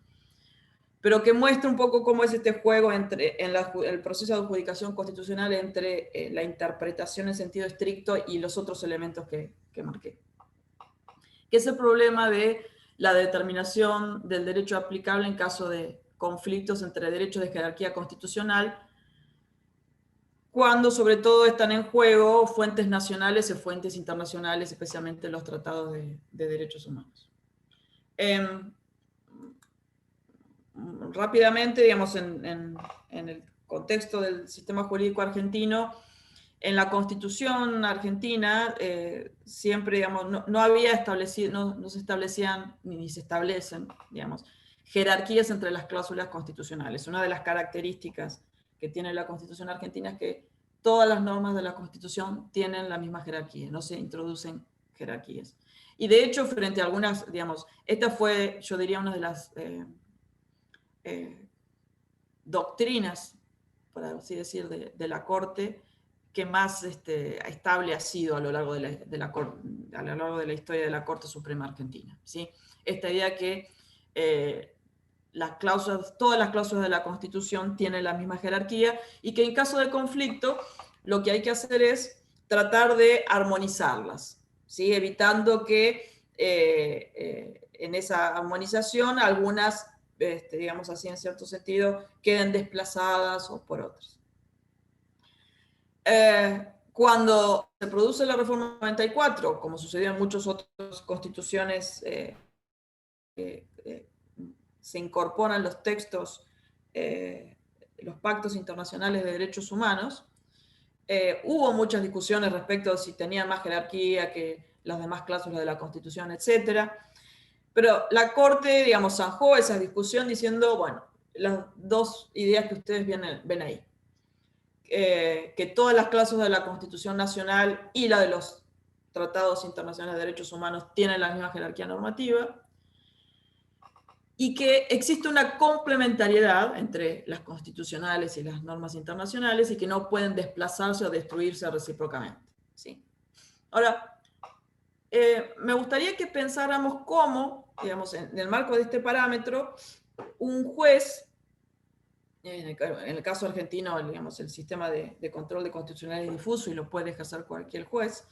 pero que muestra un poco cómo es este juego el proceso de adjudicación constitucional entre la interpretación en sentido estricto y los otros elementos que marqué. Que es el problema de la determinación del derecho aplicable en caso de conflictos entre derechos de jerarquía constitucional, cuando sobre todo están en juego fuentes nacionales y fuentes internacionales, especialmente los tratados de derechos humanos. Rápidamente, digamos, en el contexto del sistema jurídico argentino, en la Constitución argentina siempre, digamos, no había establecido, no se establecían ni se establecen, digamos, jerarquías entre las cláusulas constitucionales. Una de las características que tiene la Constitución argentina es que todas las normas de la Constitución tienen la misma jerarquía, no se introducen jerarquías. Y de hecho, frente a algunas, digamos, esta fue, yo diría, una de las doctrinas, por así decir, de la Corte, que más estable ha sido a lo largo de la historia de la Corte Suprema Argentina. ¿Sí? Esta idea que todas las cláusulas de la Constitución tienen la misma jerarquía y que en caso de conflicto lo que hay que hacer es tratar de armonizarlas, ¿sí? Evitando que en esa armonización algunas, digamos así en cierto sentido, queden desplazadas o por otras. Cuando se produce la reforma 94, como sucedió en muchas otras constituciones, se incorporan los textos, los pactos internacionales de derechos humanos, hubo muchas discusiones respecto a si tenían más jerarquía que las demás cláusulas de la Constitución, etc. Pero la Corte, digamos, zanjó esa discusión diciendo, bueno, las dos ideas que ustedes ven ahí. Que todas las cláusulas de la Constitución Nacional y la de los tratados internacionales de derechos humanos tienen la misma jerarquía normativa y que existe una complementariedad entre las constitucionales y las normas internacionales y que no pueden desplazarse o destruirse recíprocamente. ¿Sí? Ahora, me gustaría que pensáramos cómo, digamos, en el marco de este parámetro, un juez, en el caso argentino, digamos, el sistema de control de constitucionalidad es difuso y lo puede ejercer cualquier juez.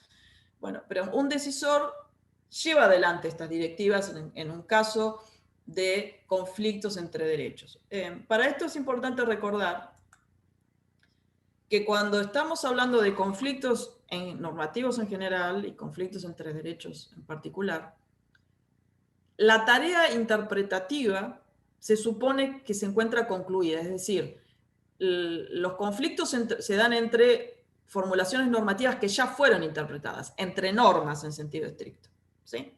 Bueno, pero un decisor lleva adelante estas directivas en un caso de conflictos entre derechos. Para esto es importante recordar que cuando estamos hablando de conflictos normativos en general y conflictos entre derechos en particular, la tarea interpretativa se supone que se encuentra concluida, es decir, los conflictos se dan entre formulaciones normativas que ya fueron interpretadas, entre normas en sentido estricto. ¿Sí?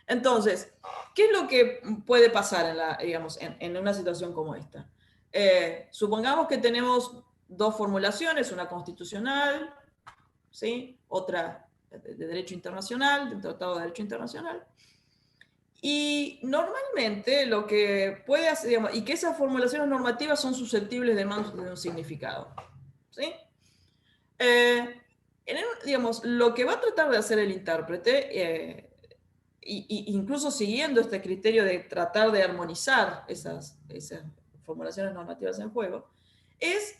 Entonces, ¿qué es lo que puede pasar en una situación como esta? Supongamos que tenemos dos formulaciones, una constitucional, ¿sí? Otra de derecho internacional, del Tratado de Derecho Internacional. Y normalmente lo que puede hacer, digamos, y que esas formulaciones normativas son susceptibles de un significado. ¿Sí? digamos, lo que va a tratar de hacer el intérprete, incluso siguiendo este criterio de tratar de armonizar esas formulaciones normativas en juego, es,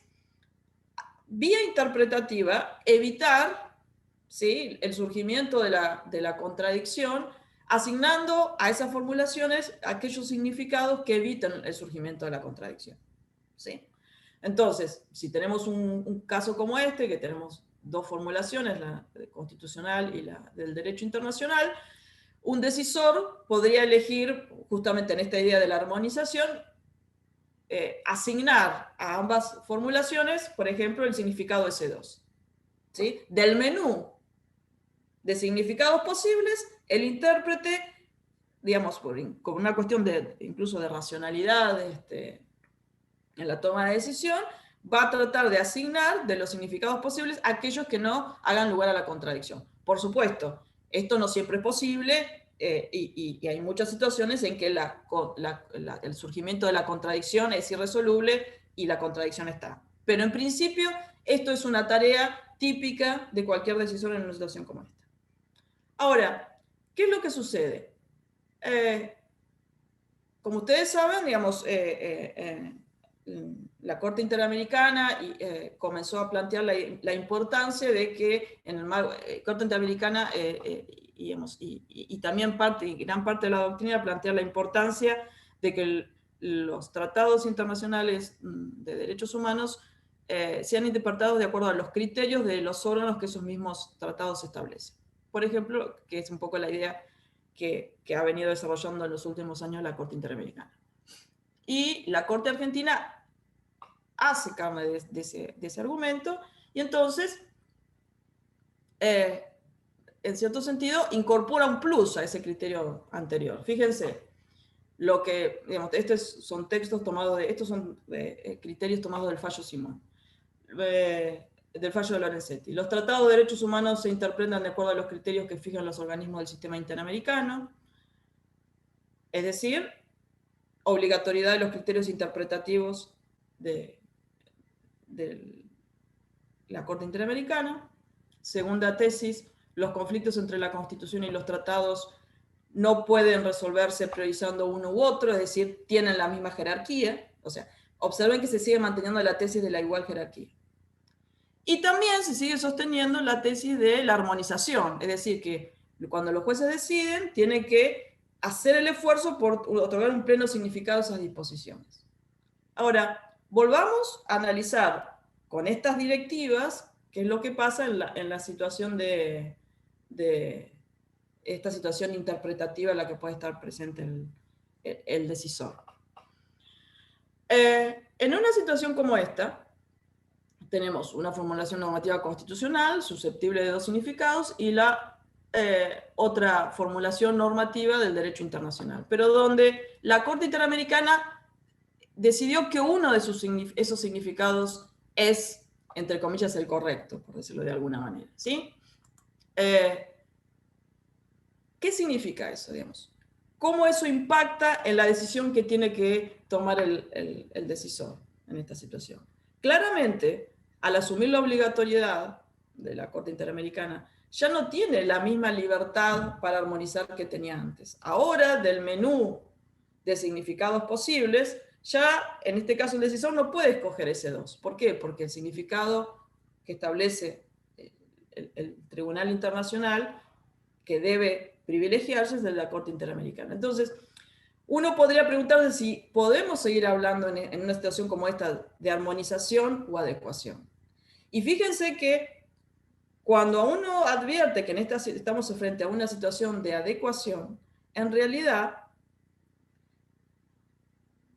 vía interpretativa, evitar, ¿sí?, el surgimiento de la contradicción, asignando a esas formulaciones aquellos significados que eviten el surgimiento de la contradicción, ¿sí? Entonces, si tenemos un caso como este, que tenemos dos formulaciones, la constitucional y la del derecho internacional, un decisor podría elegir, justamente en esta idea de la armonización, asignar a ambas formulaciones, por ejemplo, el significado S2. ¿Sí? Del menú de significados posibles, el intérprete, digamos, con una cuestión incluso de racionalidad en la toma de decisión, va a tratar de asignar de los significados posibles aquellos que no hagan lugar a la contradicción. Por supuesto, esto no siempre es posible, y hay muchas situaciones en que el surgimiento de la contradicción es irresoluble y la contradicción está. Pero en principio, esto es una tarea típica de cualquier decisor en una situación como esta. Ahora, ¿qué es lo que sucede? Como ustedes saben, digamos, la Corte Interamericana comenzó a plantear la importancia de que en el Corte Interamericana, y también gran parte de la doctrina plantea la importancia de que los tratados internacionales de derechos humanos sean interpretados de acuerdo a los criterios de los órganos que esos mismos tratados establecen. Por ejemplo, que es un poco la idea que ha venido desarrollando en los últimos años la Corte Interamericana. Y la Corte Argentina hace carne de ese argumento, y entonces, en cierto sentido, incorpora un plus a ese criterio anterior. Fíjense, lo que, digamos, estos son textos tomados estos son criterios tomados del fallo Simón, del fallo de Lorenzetti. Los tratados de derechos humanos se interpretan de acuerdo a los criterios que fijan los organismos del sistema interamericano, es decir, obligatoriedad de los criterios interpretativos de la Corte Interamericana. Segunda tesis, los conflictos entre la Constitución y los tratados no pueden resolverse priorizando uno u otro, es decir, tienen la misma jerarquía. O sea, observen que se sigue manteniendo la tesis de la igual jerarquía. Y también se sigue sosteniendo la tesis de la armonización, es decir, que cuando los jueces deciden, tienen que hacer el esfuerzo por otorgar un pleno significado a esas disposiciones. Ahora, volvamos a analizar con estas directivas qué es lo que pasa en la situación de esta situación interpretativa en la que puede estar presente el decisor. En una situación como esta, tenemos una formulación normativa constitucional susceptible de dos significados y la otra formulación normativa del derecho internacional, pero donde la Corte Interamericana decidió que uno de esos significados es, entre comillas, el correcto, por decirlo de alguna manera, ¿sí? ¿Qué significa eso, digamos? ¿Cómo eso impacta en la decisión que tiene que tomar el decisor en esta situación? Claramente, al asumir la obligatoriedad de la Corte Interamericana, ya no tiene la misma libertad para armonizar que tenía antes. Ahora, del menú de significados posibles, ya en este caso el decisor no puede escoger ese dos. ¿Por qué? Porque el significado que establece el Tribunal Internacional, que debe privilegiarse, es el de la Corte Interamericana. Entonces, uno podría preguntarse si podemos seguir hablando en una situación como esta de armonización o adecuación. Y fíjense que cuando uno advierte que estamos frente a una situación de adecuación, en realidad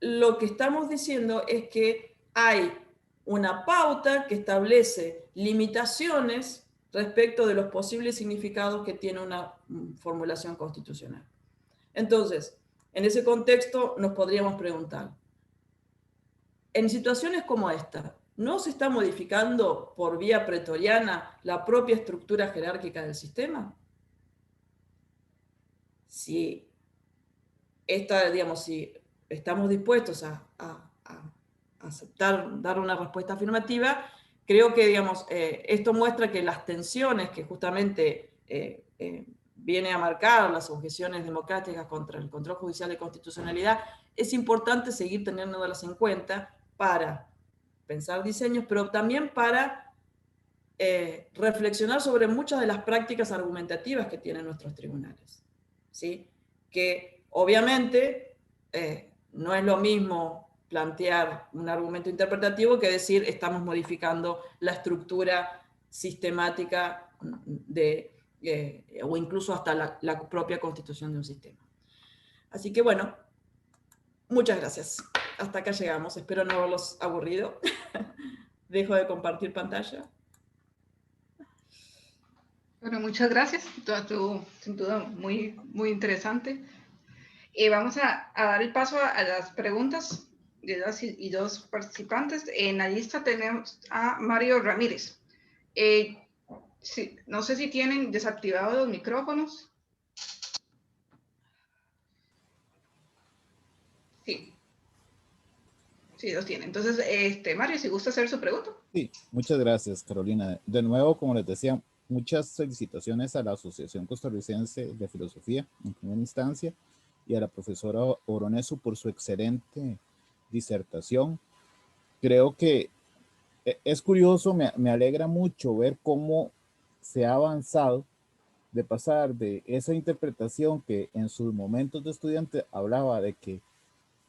lo que estamos diciendo es que hay una pauta que establece limitaciones respecto de los posibles significados que tiene una formulación constitucional. Entonces, en ese contexto nos podríamos preguntar, en situaciones como esta, ¿no se está modificando por vía pretoriana la propia estructura jerárquica del sistema? Si si estamos dispuestos a aceptar, dar una respuesta afirmativa, creo que, digamos, esto muestra que las tensiones que justamente viene a marcar las objeciones democráticas contra el control judicial de constitucionalidad, es importante seguir teniéndolas en cuenta para pensar diseños, pero también para reflexionar sobre muchas de las prácticas argumentativas que tienen nuestros tribunales, ¿sí? Que obviamente no es lo mismo plantear un argumento interpretativo que decir estamos modificando la estructura sistemática o incluso hasta la propia constitución de un sistema. Así que bueno, muchas gracias. Hasta acá llegamos. Espero no haberlos aburrido. Dejo de compartir pantalla. Bueno, muchas gracias. Todo, sin duda, muy, muy interesante. Vamos a dar el paso a las preguntas de las y dos participantes. En la lista tenemos a Mario Ramírez. Sí, no sé si tienen desactivados los micrófonos. Sí, sí los tienen. Entonces, Mario, si gusta hacer su pregunta. Sí, muchas gracias, Carolina. De nuevo, como les decía, muchas felicitaciones a la Asociación Costarricense de Filosofía en primera instancia y a la profesora Oronesu por su excelente disertación. Creo que es curioso, me alegra mucho ver cómo se ha avanzado de pasar de esa interpretación que en sus momentos de estudiante hablaba de que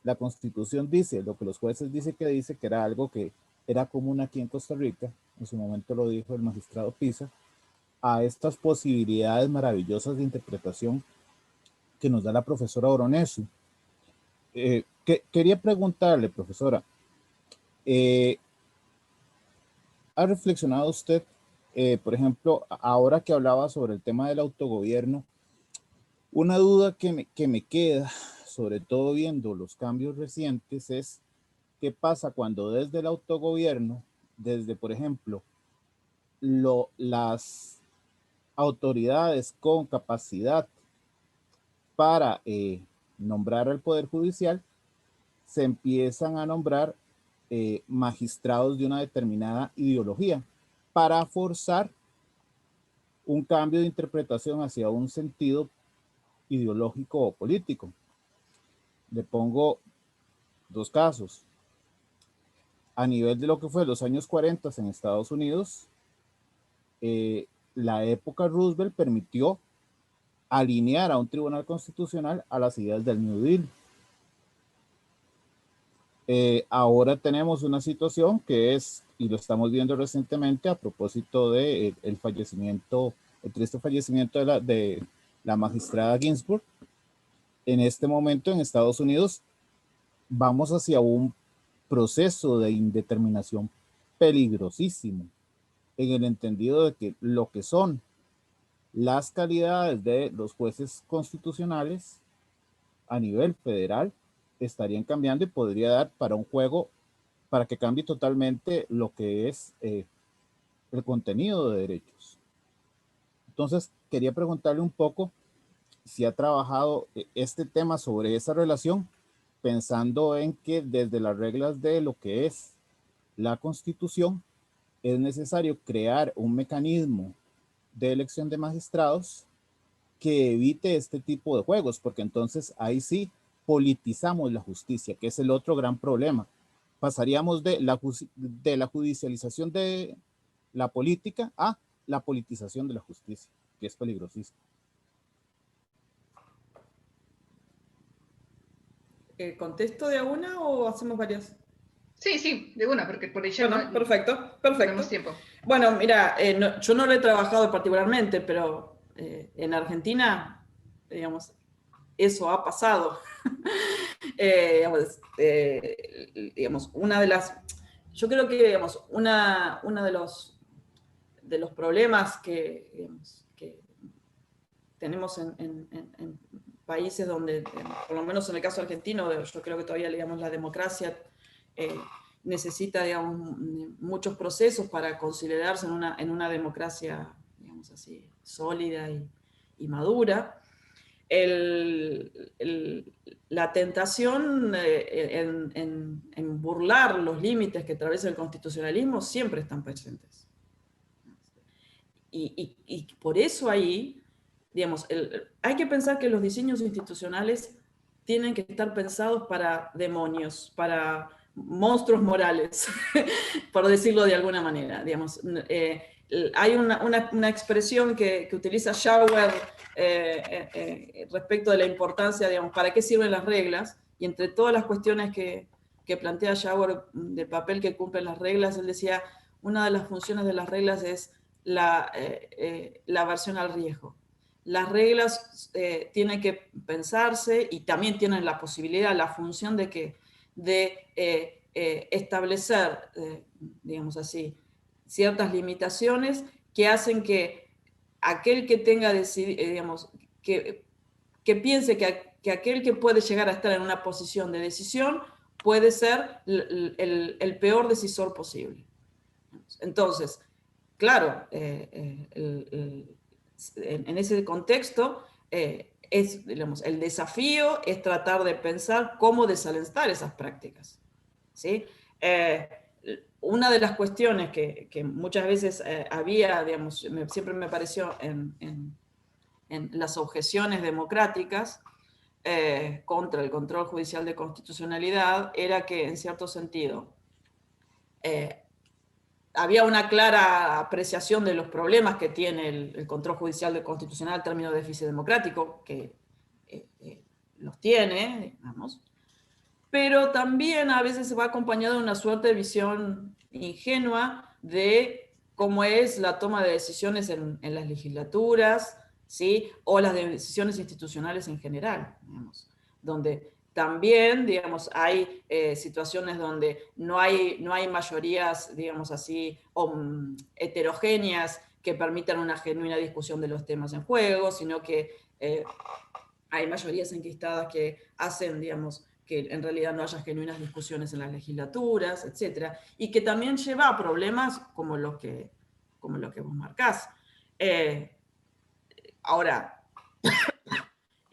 la Constitución dice lo que los jueces dicen que dice, que era algo que era común aquí en Costa Rica, en su momento lo dijo el magistrado Pisa, a estas posibilidades maravillosas de interpretación que nos da la profesora Oronesu. Quería preguntarle, profesora, ¿ha reflexionado usted, por ejemplo, ahora que hablaba sobre el tema del autogobierno, una duda que me queda, sobre todo viendo los cambios recientes, es qué pasa cuando desde el autogobierno, desde, por ejemplo, las autoridades con capacidad para nombrar al Poder Judicial, se empiezan a nombrar magistrados de una determinada ideología para forzar un cambio de interpretación hacia un sentido ideológico o político. Le pongo dos casos. A nivel de lo que fue los años 40 en Estados Unidos, la época Roosevelt permitió alinear a un tribunal constitucional a las ideas del New Deal. Ahora tenemos una situación que es, y lo estamos viendo recientemente a propósito de el fallecimiento, el triste fallecimiento de la magistrada Ginsburg. En este momento en Estados Unidos vamos hacia un proceso de indeterminación peligrosísimo, en el entendido de que lo que son las calidades de los jueces constitucionales a nivel federal estarían cambiando y podría dar para un juego para que cambie totalmente lo que es el contenido de derechos. Entonces, quería preguntarle un poco si ha trabajado este tema sobre esa relación, pensando en que desde las reglas de lo que es la Constitución, es necesario crear un mecanismo de elección de magistrados que evite este tipo de juegos, porque entonces ahí sí politizamos la justicia, que es el otro gran problema. Pasaríamos de la judicialización de la política a la politización de la justicia, que es peligrosísimo. ¿Contesto de una o hacemos varias? Sí, sí, de una, porque por ella bueno, no, perfecto. tenemos tiempo. Bueno, mira, yo no lo he trabajado particularmente, pero en Argentina, digamos, eso ha pasado. Digamos, una de las, yo creo que, digamos, una de los problemas que, digamos, que tenemos en países donde, por lo menos en el caso argentino, yo creo que todavía, digamos, la democracia necesita, digamos, muchos procesos para considerarse en una democracia, digamos así, sólida y madura. la tentación en burlar los límites que atraviesa el constitucionalismo siempre están presentes. Y por eso ahí, digamos, hay que pensar que los diseños institucionales tienen que estar pensados para demonios, para monstruos morales, por decirlo de alguna manera. Digamos, hay una expresión que utiliza Schauer respecto de la importancia, digamos, para qué sirven las reglas, y entre todas las cuestiones que plantea Schauer del papel que cumplen las reglas, él decía, una de las funciones de las reglas es la aversión al riesgo. Las reglas tienen que pensarse y también tienen la posibilidad, la función de establecer, digamos así, ciertas limitaciones que hacen que aquel que tenga, digamos, que piense que aquel que puede llegar a estar en una posición de decisión puede ser el peor decisor posible. Entonces, claro, en ese contexto, digamos, el desafío es tratar de pensar cómo desalentar esas prácticas, ¿sí? Una de las cuestiones que muchas veces había, digamos, siempre me pareció en las objeciones democráticas contra el control judicial de constitucionalidad, era que, en cierto sentido, había una clara apreciación de los problemas que tiene el control judicial de constitucional en términos de déficit democrático, que los tiene, digamos, pero también a veces se va acompañado de una suerte de visión ingenua de cómo es la toma de decisiones en las legislaturas, ¿sí? O las decisiones institucionales en general, digamos, donde también, digamos, hay situaciones donde no hay mayorías, digamos así, heterogéneas que permitan una genuina discusión de los temas en juego, sino que hay mayorías enquistadas que hacen, digamos, que en realidad no haya genuinas discusiones en las legislaturas, etcétera, y que también lleva a problemas como los que vos marcás. Ahora,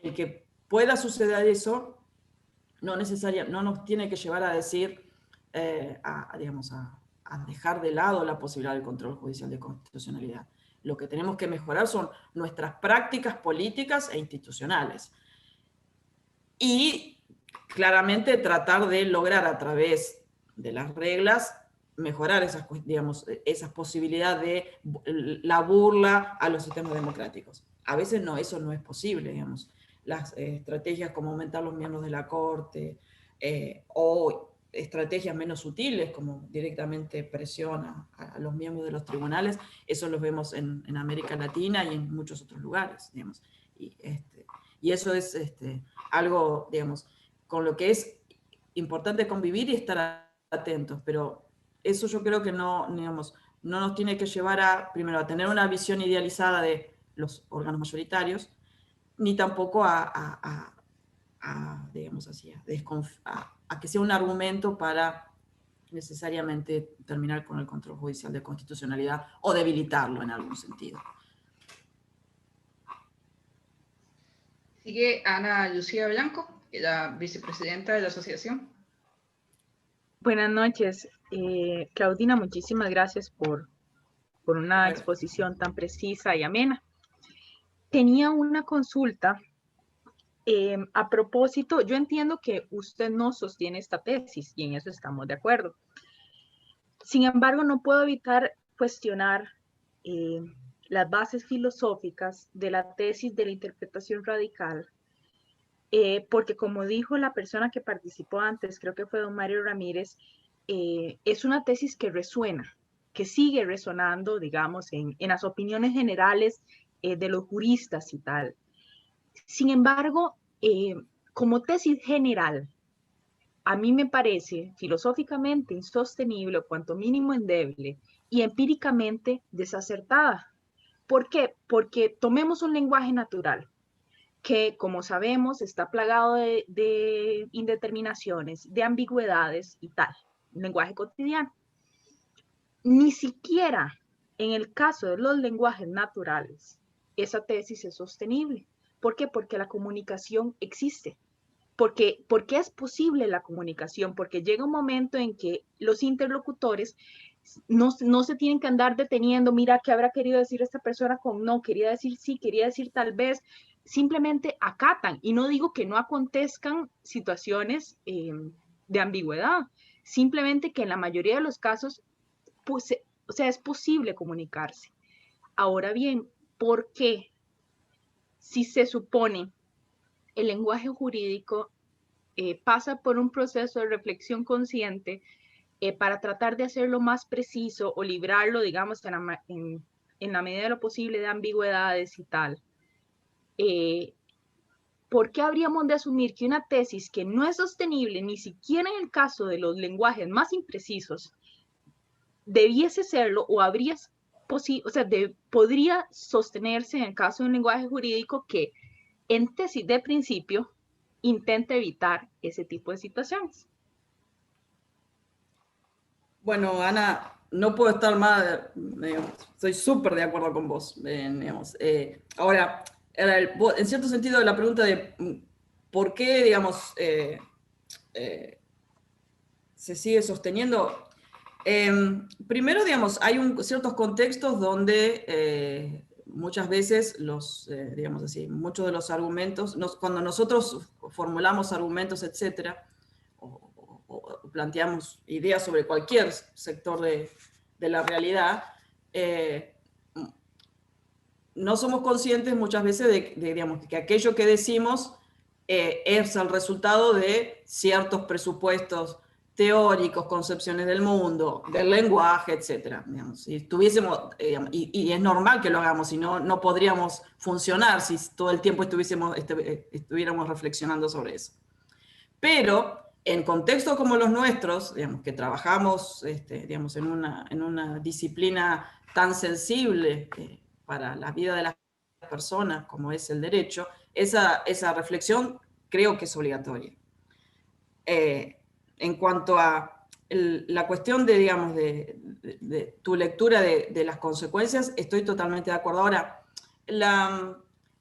el que pueda suceder eso no nos tiene que llevar a decir, digamos, a dejar de lado la posibilidad del control judicial de constitucionalidad. Lo que tenemos que mejorar son nuestras prácticas políticas e institucionales. Y claramente tratar de lograr a través de las reglas mejorar esas posibilidades de la burla a los sistemas democráticos. A veces no, eso no es posible, digamos. Las estrategias como aumentar los miembros de la Corte o estrategias menos sutiles como directamente presión a los miembros de los tribunales, eso lo vemos en América Latina y en muchos otros lugares, digamos. Y eso es algo, digamos, con lo que es importante convivir y estar atentos, pero eso yo creo que no nos tiene que llevar primero, a tener una visión idealizada de los órganos mayoritarios, ni tampoco digamos así, a que sea un argumento para necesariamente terminar con el control judicial de constitucionalidad o debilitarlo en algún sentido. Sigue Ana Lucía Blanco, la vicepresidenta de la asociación. Buenas noches. Claudina, muchísimas gracias por una exposición tan precisa y amena. Tenía una consulta a propósito. Yo entiendo que usted no sostiene esta tesis y en eso estamos de acuerdo. Sin embargo, no puedo evitar cuestionar las bases filosóficas de la tesis de la interpretación radical, porque como dijo la persona que participó antes, creo que fue don Mario Ramírez, es una tesis que resuena, que sigue resonando, digamos, en las opiniones generales de los juristas y tal. Sin embargo, como tesis general, a mí me parece filosóficamente insostenible, o cuanto mínimo endeble, y empíricamente desacertada. ¿Por qué? Porque tomemos un lenguaje natural, que, como sabemos, está plagado de indeterminaciones, de ambigüedades y tal, un lenguaje cotidiano. Ni siquiera en el caso de los lenguajes naturales, esa tesis es sostenible, ¿Por qué? Porque la comunicación existe. Porque es posible la comunicación, porque llega un momento en que los interlocutores no se tienen que andar deteniendo, mira, ¿qué habrá querido decir esta persona con no? Quería decir sí, quería decir tal vez, simplemente acatan. Y no digo que no acontezcan situaciones de ambigüedad, simplemente que en la mayoría de los casos, pues, o sea, es posible comunicarse. Ahora bien, ¿por qué? Si se supone el lenguaje jurídico pasa por un proceso de reflexión consciente para tratar de hacerlo más preciso o librarlo, digamos, en la medida de lo posible de ambigüedades y tal. ¿Por qué habríamos de asumir que una tesis que no es sostenible, ni siquiera en el caso de los lenguajes más imprecisos, debiese serlo o habría podría sostenerse en el caso de un lenguaje jurídico que en tesis de principio intenta evitar ese tipo de situaciones? Bueno, Ana, no puedo estar más, digamos, estoy súper de acuerdo con vos. Digamos. Ahora, en cierto sentido, la pregunta de por qué, digamos, se sigue sosteniendo. Primero, digamos, hay ciertos contextos donde muchas veces digamos así, muchos de los argumentos, cuando nosotros formulamos argumentos, etcétera, o planteamos ideas sobre cualquier sector de la realidad, no somos conscientes muchas veces digamos, que aquello que decimos es el resultado de ciertos presupuestos teóricos, concepciones del mundo, del lenguaje, etc. Digamos, si estuviésemos, y es normal que lo hagamos, si no, no podríamos funcionar si todo el tiempo estuviéramos reflexionando sobre eso. Pero en contextos como los nuestros, digamos, que trabajamos digamos, en una disciplina tan sensible para la vida de las personas como es el derecho, esa reflexión creo que es obligatoria. En cuanto a la cuestión de, digamos, de tu lectura de las consecuencias, estoy totalmente de acuerdo. Ahora,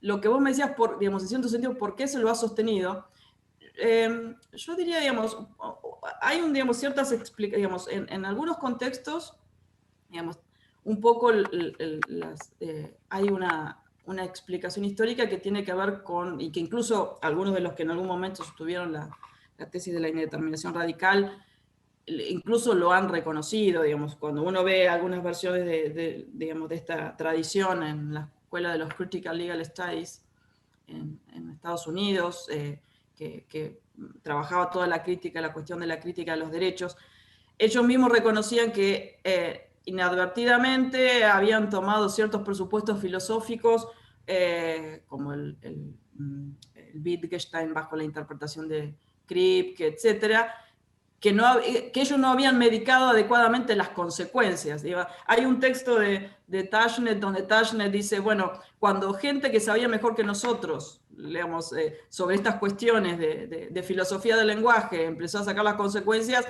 lo que vos me decías, digamos, en cierto sentido, ¿por qué se lo ha sostenido? Yo diría, digamos, hay digamos, ciertas explicaciones, digamos, en algunos contextos, digamos, un poco hay una explicación histórica que tiene que ver con, y que incluso algunos de los que en algún momento sostuvieron la tesis de la indeterminación radical, incluso lo han reconocido, digamos, cuando uno ve algunas versiones digamos, de esta tradición en la escuela de los Critical Legal Studies en Estados Unidos, que trabajaba toda la crítica, la cuestión de la crítica de los derechos, ellos mismos reconocían que inadvertidamente habían tomado ciertos presupuestos filosóficos, como el Wittgenstein bajo la interpretación de Kripke, etcétera, que ellos no habían medicado adecuadamente las consecuencias. Digo, hay un texto de Tashnet donde Tashnet dice, bueno, cuando gente que sabía mejor que nosotros, digamos, sobre estas cuestiones de filosofía del lenguaje empezó a sacar las consecuencias,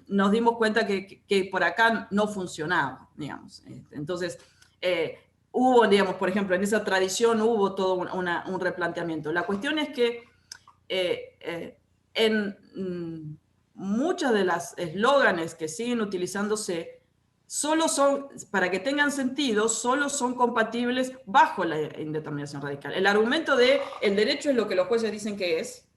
nos dimos cuenta que por acá no funcionaba, digamos. Entonces, hubo, digamos, por ejemplo, en esa tradición hubo todo un replanteamiento. La cuestión es que en muchas de las eslóganes que siguen utilizándose, solo son, para que tengan sentido, solo son compatibles bajo la indeterminación radical. El argumento de el derecho es lo que los jueces dicen que es,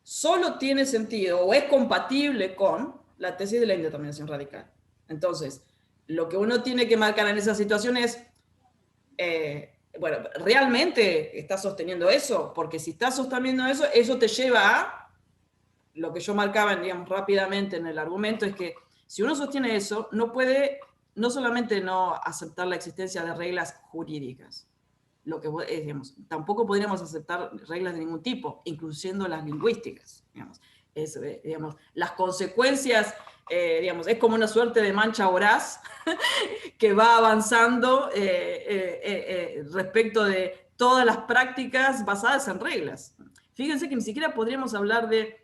solo tiene sentido o es compatible con la tesis de la indeterminación radical. Entonces, lo que uno tiene que marcar en esa situación es, bueno, ¿realmente estás sosteniendo eso? Porque si estás sosteniendo eso, eso te lleva a lo que yo marcaba, digamos, rápidamente en el argumento, es que si uno sostiene eso, no puede no solamente no aceptar la existencia de reglas jurídicas, lo que digamos, tampoco podríamos aceptar reglas de ningún tipo, incluyendo las lingüísticas. Digamos, las consecuencias, digamos, es como una suerte de mancha voraz que va avanzando respecto de todas las prácticas basadas en reglas. Fíjense que ni siquiera podríamos hablar de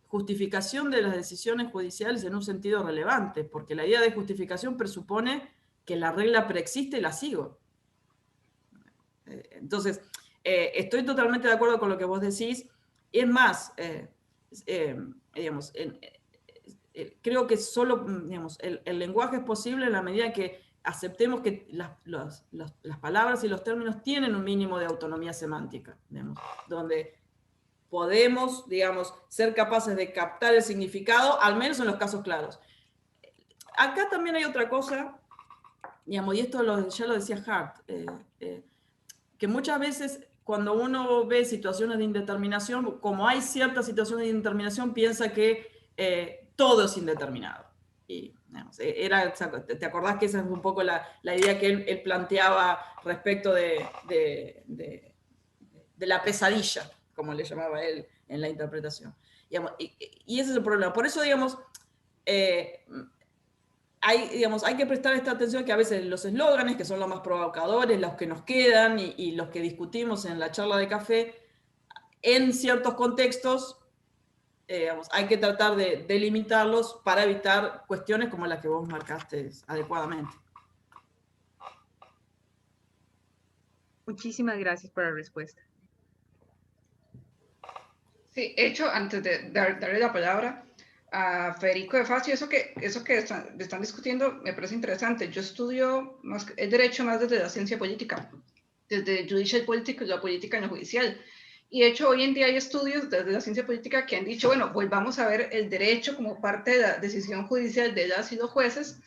justificación de las decisiones judiciales en un sentido relevante, porque la idea de justificación presupone que la regla preexiste y la sigo. Entonces, estoy totalmente de acuerdo con lo que vos decís. Es más, digamos, creo que solo, digamos, el lenguaje es posible en la medida que aceptemos que las palabras y los términos tienen un mínimo de autonomía semántica, digamos, donde podemos, digamos, ser capaces de captar el significado, al menos en los casos claros. Acá también hay otra cosa, digamos, y esto ya lo decía Hart, que muchas veces cuando uno ve situaciones de indeterminación, como hay ciertas situaciones de indeterminación, piensa que todo es indeterminado. Y, digamos, ¿te acordás que esa es un poco la idea que él planteaba respecto de la pesadilla, como le llamaba él en la interpretación? Digamos, y ese es el problema. Por eso, digamos, hay que prestar esta atención que a veces los eslóganes, que son los más provocadores, los que nos quedan y los que discutimos en la charla de café, en ciertos contextos, hay que tratar de delimitarlos para evitar cuestiones como las que vos marcaste adecuadamente. Muchísimas gracias por la respuesta. Sí, hecho, antes de darle la palabra a Federico de Facio, eso que están discutiendo me parece interesante. Yo estudio el derecho más desde la ciencia política, desde judicial politics, la política en lo judicial. Y de hecho, hoy en día hay estudios desde la ciencia política que han dicho, bueno, volvamos a ver el derecho como parte de la decisión judicial de las y los jueces,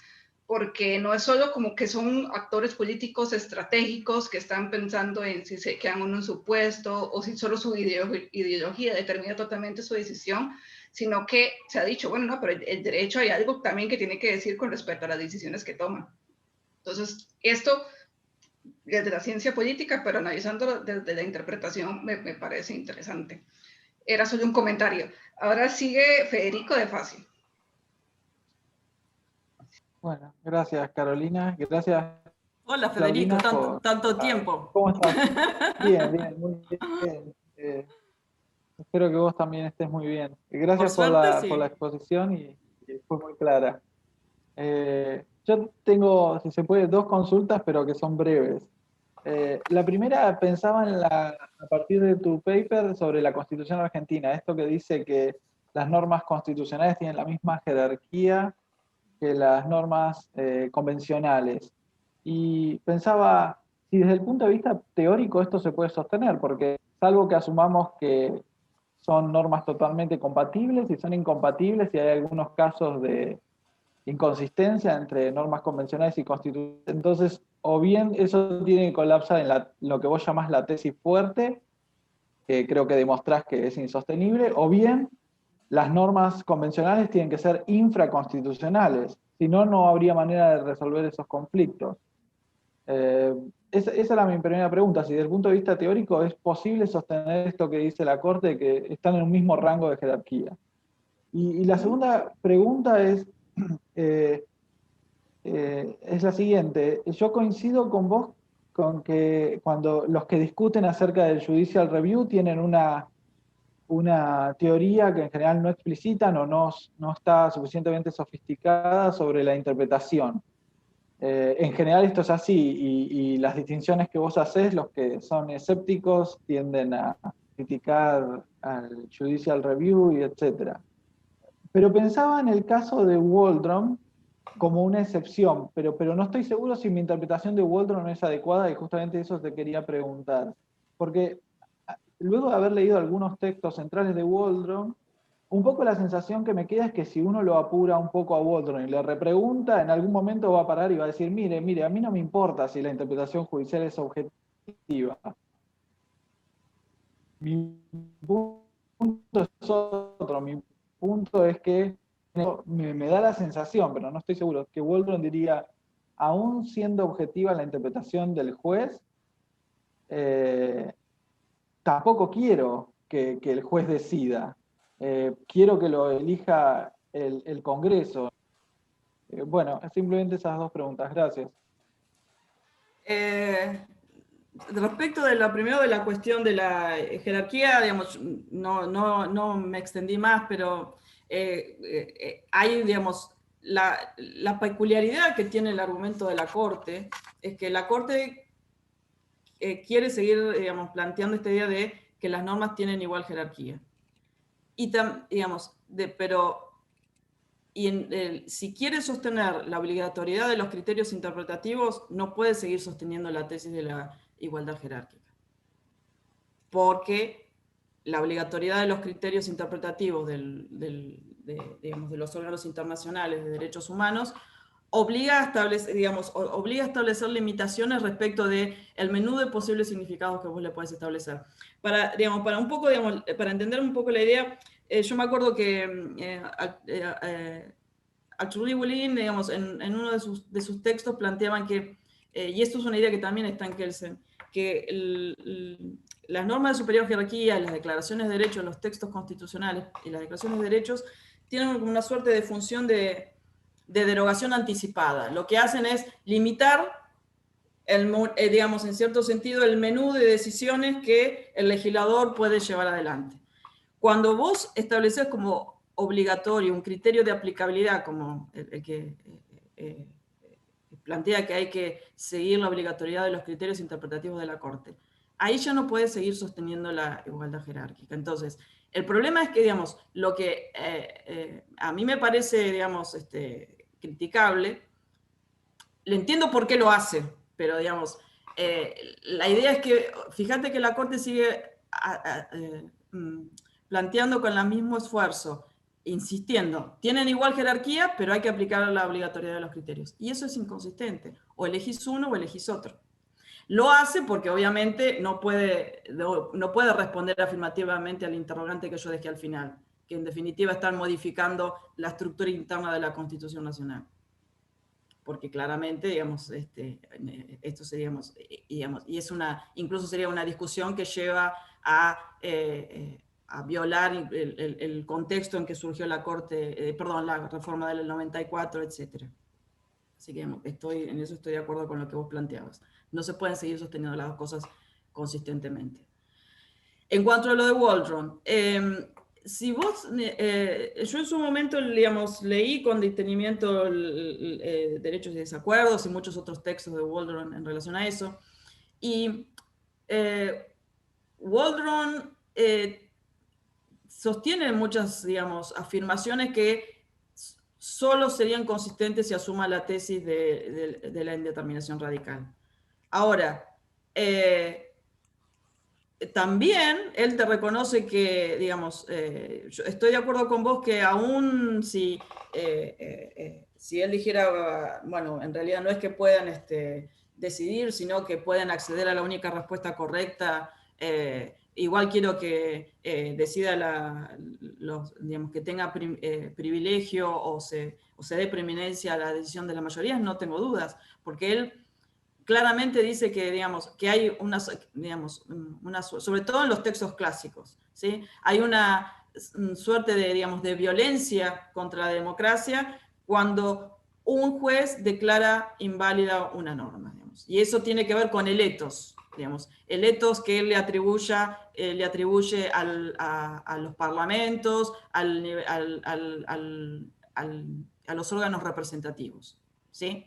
porque no es solo como que son actores políticos estratégicos que están pensando en si se quedan en un supuesto o si solo su ideología determina totalmente su decisión, sino que se ha dicho, bueno, no, pero el derecho hay algo también que tiene que decir con respecto a las decisiones que toman. Entonces, esto desde la ciencia política, pero analizándolo desde la interpretación me parece interesante. Era solo un comentario. Ahora sigue Federico de Facio. Bueno, gracias Carolina, gracias. Hola Federico, Claudina, tanto tiempo. ¿Cómo estás? Bien, muy bien. Espero que vos también estés muy bien. Gracias por la exposición y fue muy clara. Yo tengo, si se puede, 2 consultas, pero que son breves. La primera, pensaba a partir de tu paper sobre la Constitución Argentina, esto que dice que las normas constitucionales tienen la misma jerarquía que las normas convencionales. Y pensaba, si desde el punto de vista teórico esto se puede sostener, porque salvo que asumamos que son normas totalmente compatibles, y son incompatibles, y hay algunos casos de inconsistencia entre normas convencionales y constitucionales, entonces o bien eso tiene que colapsar en lo que vos llamás la tesis fuerte, que creo que demostrás que es insostenible, o bien las normas convencionales tienen que ser infraconstitucionales, si no, no habría manera de resolver esos conflictos. Esa era mi primera pregunta, si desde el punto de vista teórico es posible sostener esto que dice la Corte, que están en un mismo rango de jerarquía. Y la segunda pregunta es la siguiente. Yo coincido con vos con que cuando los que discuten acerca del judicial review tienen una teoría que en general no explicitan o no está suficientemente sofisticada sobre la interpretación. En general esto es así, y las distinciones que vos hacés, los que son escépticos tienden a criticar al judicial review y etc. Pero pensaba en el caso de Waldron como una excepción, pero no estoy seguro si mi interpretación de Waldron es adecuada, y justamente eso te quería preguntar. Porque luego de haber leído algunos textos centrales de Waldron, un poco la sensación que me queda es que si uno lo apura un poco a Waldron y le repregunta, en algún momento va a parar y va a decir, mire, a mí no me importa si la interpretación judicial es objetiva. Mi punto es otro, mi punto es que me da la sensación, pero no estoy seguro, que Waldron diría, aún siendo objetiva la interpretación del juez, tampoco quiero que el juez decida. Quiero que lo elija el Congreso. Bueno, simplemente esas 2 preguntas. Gracias. Respecto de primero de la cuestión de la jerarquía, digamos, no me extendí más, pero hay, digamos, la peculiaridad que tiene el argumento de la Corte es que la Corte quiere seguir, digamos, planteando esta idea de que las normas tienen igual jerarquía. Y, digamos, si quiere sostener la obligatoriedad de los criterios interpretativos, no puede seguir sosteniendo la tesis de la igualdad jerárquica. Porque la obligatoriedad de los criterios interpretativos digamos, de los órganos internacionales de derechos humanos obliga a establecer limitaciones respecto del menú de posibles significados que vos le podés establecer. Para entender un poco la idea, yo me acuerdo que Arthur Wulin, digamos, en uno de sus textos planteaban que, y esto es una idea que también está en Kelsen, que las normas de superior jerarquía, las declaraciones de derechos, los textos constitucionales y las declaraciones de derechos tienen como una suerte de función de derogación anticipada. Lo que hacen es limitar, digamos, en cierto sentido, el menú de decisiones que el legislador puede llevar adelante. Cuando vos estableces como obligatorio un criterio de aplicabilidad, como el que plantea que hay que seguir la obligatoriedad de los criterios interpretativos de la Corte, ahí ya no puede seguir sosteniendo la igualdad jerárquica. Entonces, el problema es que, digamos, lo que a mí me parece, digamos, criticable, le entiendo por qué lo hace, pero, digamos, la idea es que, fíjate que la Corte sigue planteando con el mismo esfuerzo, insistiendo, tienen igual jerarquía, pero hay que aplicar la obligatoriedad de los criterios. Y eso es inconsistente. O elegís uno o elegís otro. Lo hace porque obviamente no puede responder afirmativamente al interrogante que yo dejé al final, que en definitiva están modificando la estructura interna de la Constitución Nacional. Porque claramente, digamos, esto sería, digamos, y incluso sería una discusión que lleva a violar el contexto en que surgió la la reforma del 94, etc. Así que en eso estoy de acuerdo con lo que vos planteabas. No se pueden seguir sosteniendo las dos cosas consistentemente. En cuanto a lo de Waldron, si vos, yo en su momento, digamos, leí con detenimiento Derechos y Desacuerdos y muchos otros textos de Waldron en relación a eso, y Waldron sostiene muchas, digamos, afirmaciones que solo serían consistentes si asuma la tesis de la indeterminación radical. Ahora, también él te reconoce que, digamos, yo estoy de acuerdo con vos que aún si él dijera, bueno, en realidad no es que puedan decidir, sino que pueden acceder a la única respuesta correcta, igual quiero que decida digamos, que tenga privilegio o se dé preeminencia a la decisión de la mayoría, no tengo dudas, porque él claramente dice que, digamos, que hay sobre todo en los textos clásicos, ¿sí? Hay una suerte de, digamos, de violencia contra la democracia cuando un juez declara inválida una norma, digamos. Y eso tiene que ver con el ethos, digamos, el ethos que él le atribuye a los parlamentos, a los órganos representativos, ¿sí?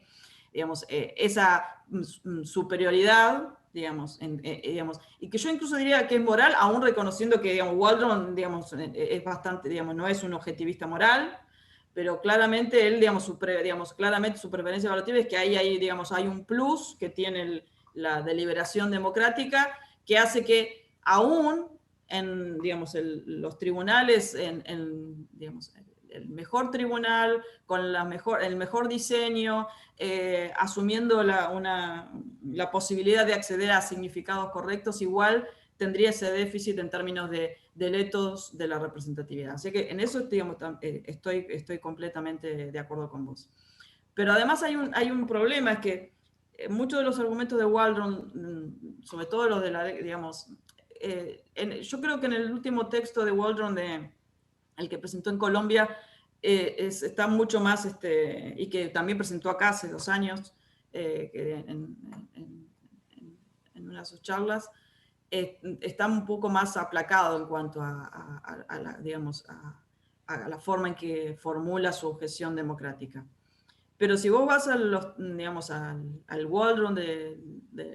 Digamos, esa superioridad, digamos, y que yo incluso diría que es moral, aún reconociendo que, digamos, Waldron, digamos, es bastante, digamos, no es un objetivista moral, pero claramente él, digamos, claramente su preferencia evaluativa es que ahí, digamos, hay un plus que tiene la deliberación democrática, que hace que aún en, digamos, los tribunales, digamos, el mejor tribunal, con el mejor diseño, asumiendo la posibilidad de acceder a significados correctos, igual tendría ese déficit en términos del ethos de la representatividad. Así que en eso, digamos, estoy completamente de acuerdo con vos. Pero además hay un problema, es que muchos de los argumentos de Waldron, sobre todo los de digamos, yo creo que en el último texto de Waldron, el que presentó en Colombia, está mucho más, y que también presentó acá hace 2 años, en una de sus charlas, está un poco más aplacado en cuanto digamos, a la forma en que formula su objeción democrática. Pero si vos vas digamos, al Waldron de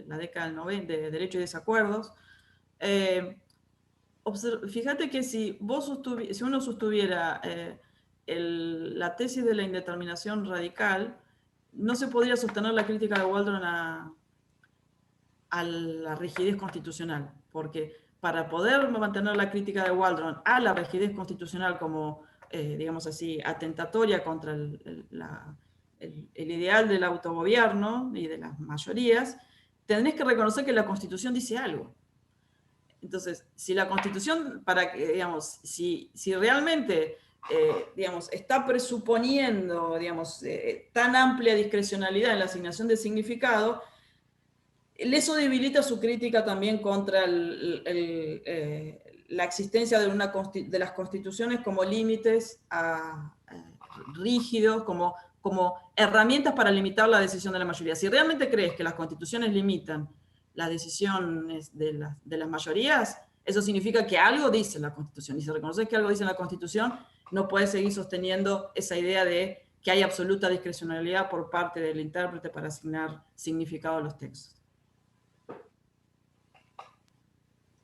la década del 90, de Derecho y Desacuerdos, fíjate que si uno sostuviera la tesis de la indeterminación radical, no se podría sostener la crítica de Waldron a la rigidez constitucional, porque para poder mantener la crítica de Waldron a la rigidez constitucional como, digamos así, atentatoria contra el ideal del autogobierno y de las mayorías, tenés que reconocer que la Constitución dice algo. Entonces, si la Constitución, digamos, si realmente digamos, está presuponiendo, digamos, tan amplia discrecionalidad en la asignación de significado, eso debilita su crítica también contra la existencia de las constituciones como límites rígidos, como herramientas para limitar la decisión de la mayoría. Si realmente crees que las constituciones limitan las decisiones de las mayorías, eso significa que algo dice la Constitución. Y si reconoces que algo dice la Constitución, no puedes seguir sosteniendo esa idea de que hay absoluta discrecionalidad por parte del intérprete para asignar significado a los textos.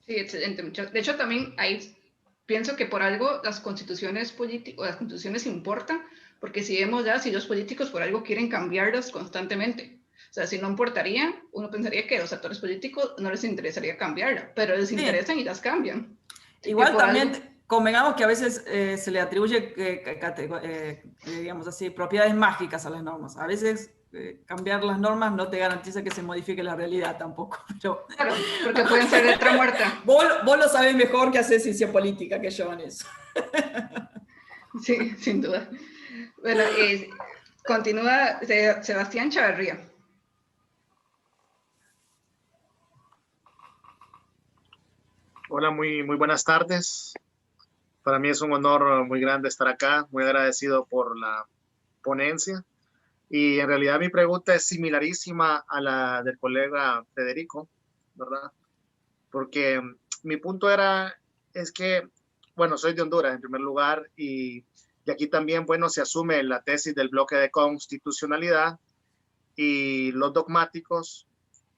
Sí, excelente. De hecho, también ahí pienso que por algo las constituciones políticas, las constituciones importan, porque si vemos ya, si los políticos por algo quieren cambiarlas constantemente. O sea, si no importaría, uno pensaría que a los actores políticos no les interesaría cambiarla, pero les interesan y las cambian. Igual también, convengamos que a veces se le atribuye, digamos así, propiedades mágicas a las normas. A veces cambiar las normas no te garantiza que se modifique la realidad tampoco. Pero... Claro, porque pueden ser letra muerta. Vos lo sabés mejor que hacer ciencia política que yo en eso. Sí, sin duda. Bueno, continúa Sebastián Chavarría. Hola, muy buenas tardes. Para mí es un honor muy grande estar acá, muy agradecido por la ponencia. Y en realidad mi pregunta es similarísima a la del colega Federico, ¿verdad? Porque mi punto es que, bueno, soy de Honduras en primer lugar y aquí también, bueno, se asume la tesis del bloque de constitucionalidad y los dogmáticos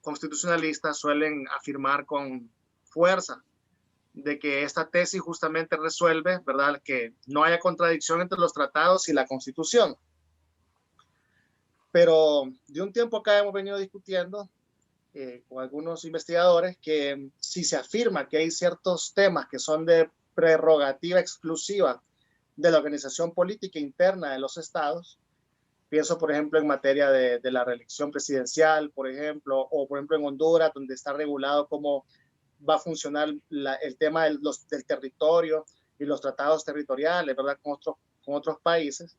constitucionalistas suelen afirmar con fuerza de que esta tesis justamente resuelve, ¿verdad?, que no haya contradicción entre los tratados y la Constitución. Pero de un tiempo acá hemos venido discutiendo con algunos investigadores que si se afirma que hay ciertos temas que son de prerrogativa exclusiva de la organización política interna de los estados, pienso por ejemplo en materia de la reelección presidencial, por ejemplo, o por ejemplo en Honduras, donde está regulado cómo va a funcionar el tema del territorio y los tratados territoriales, ¿verdad?, con otros países,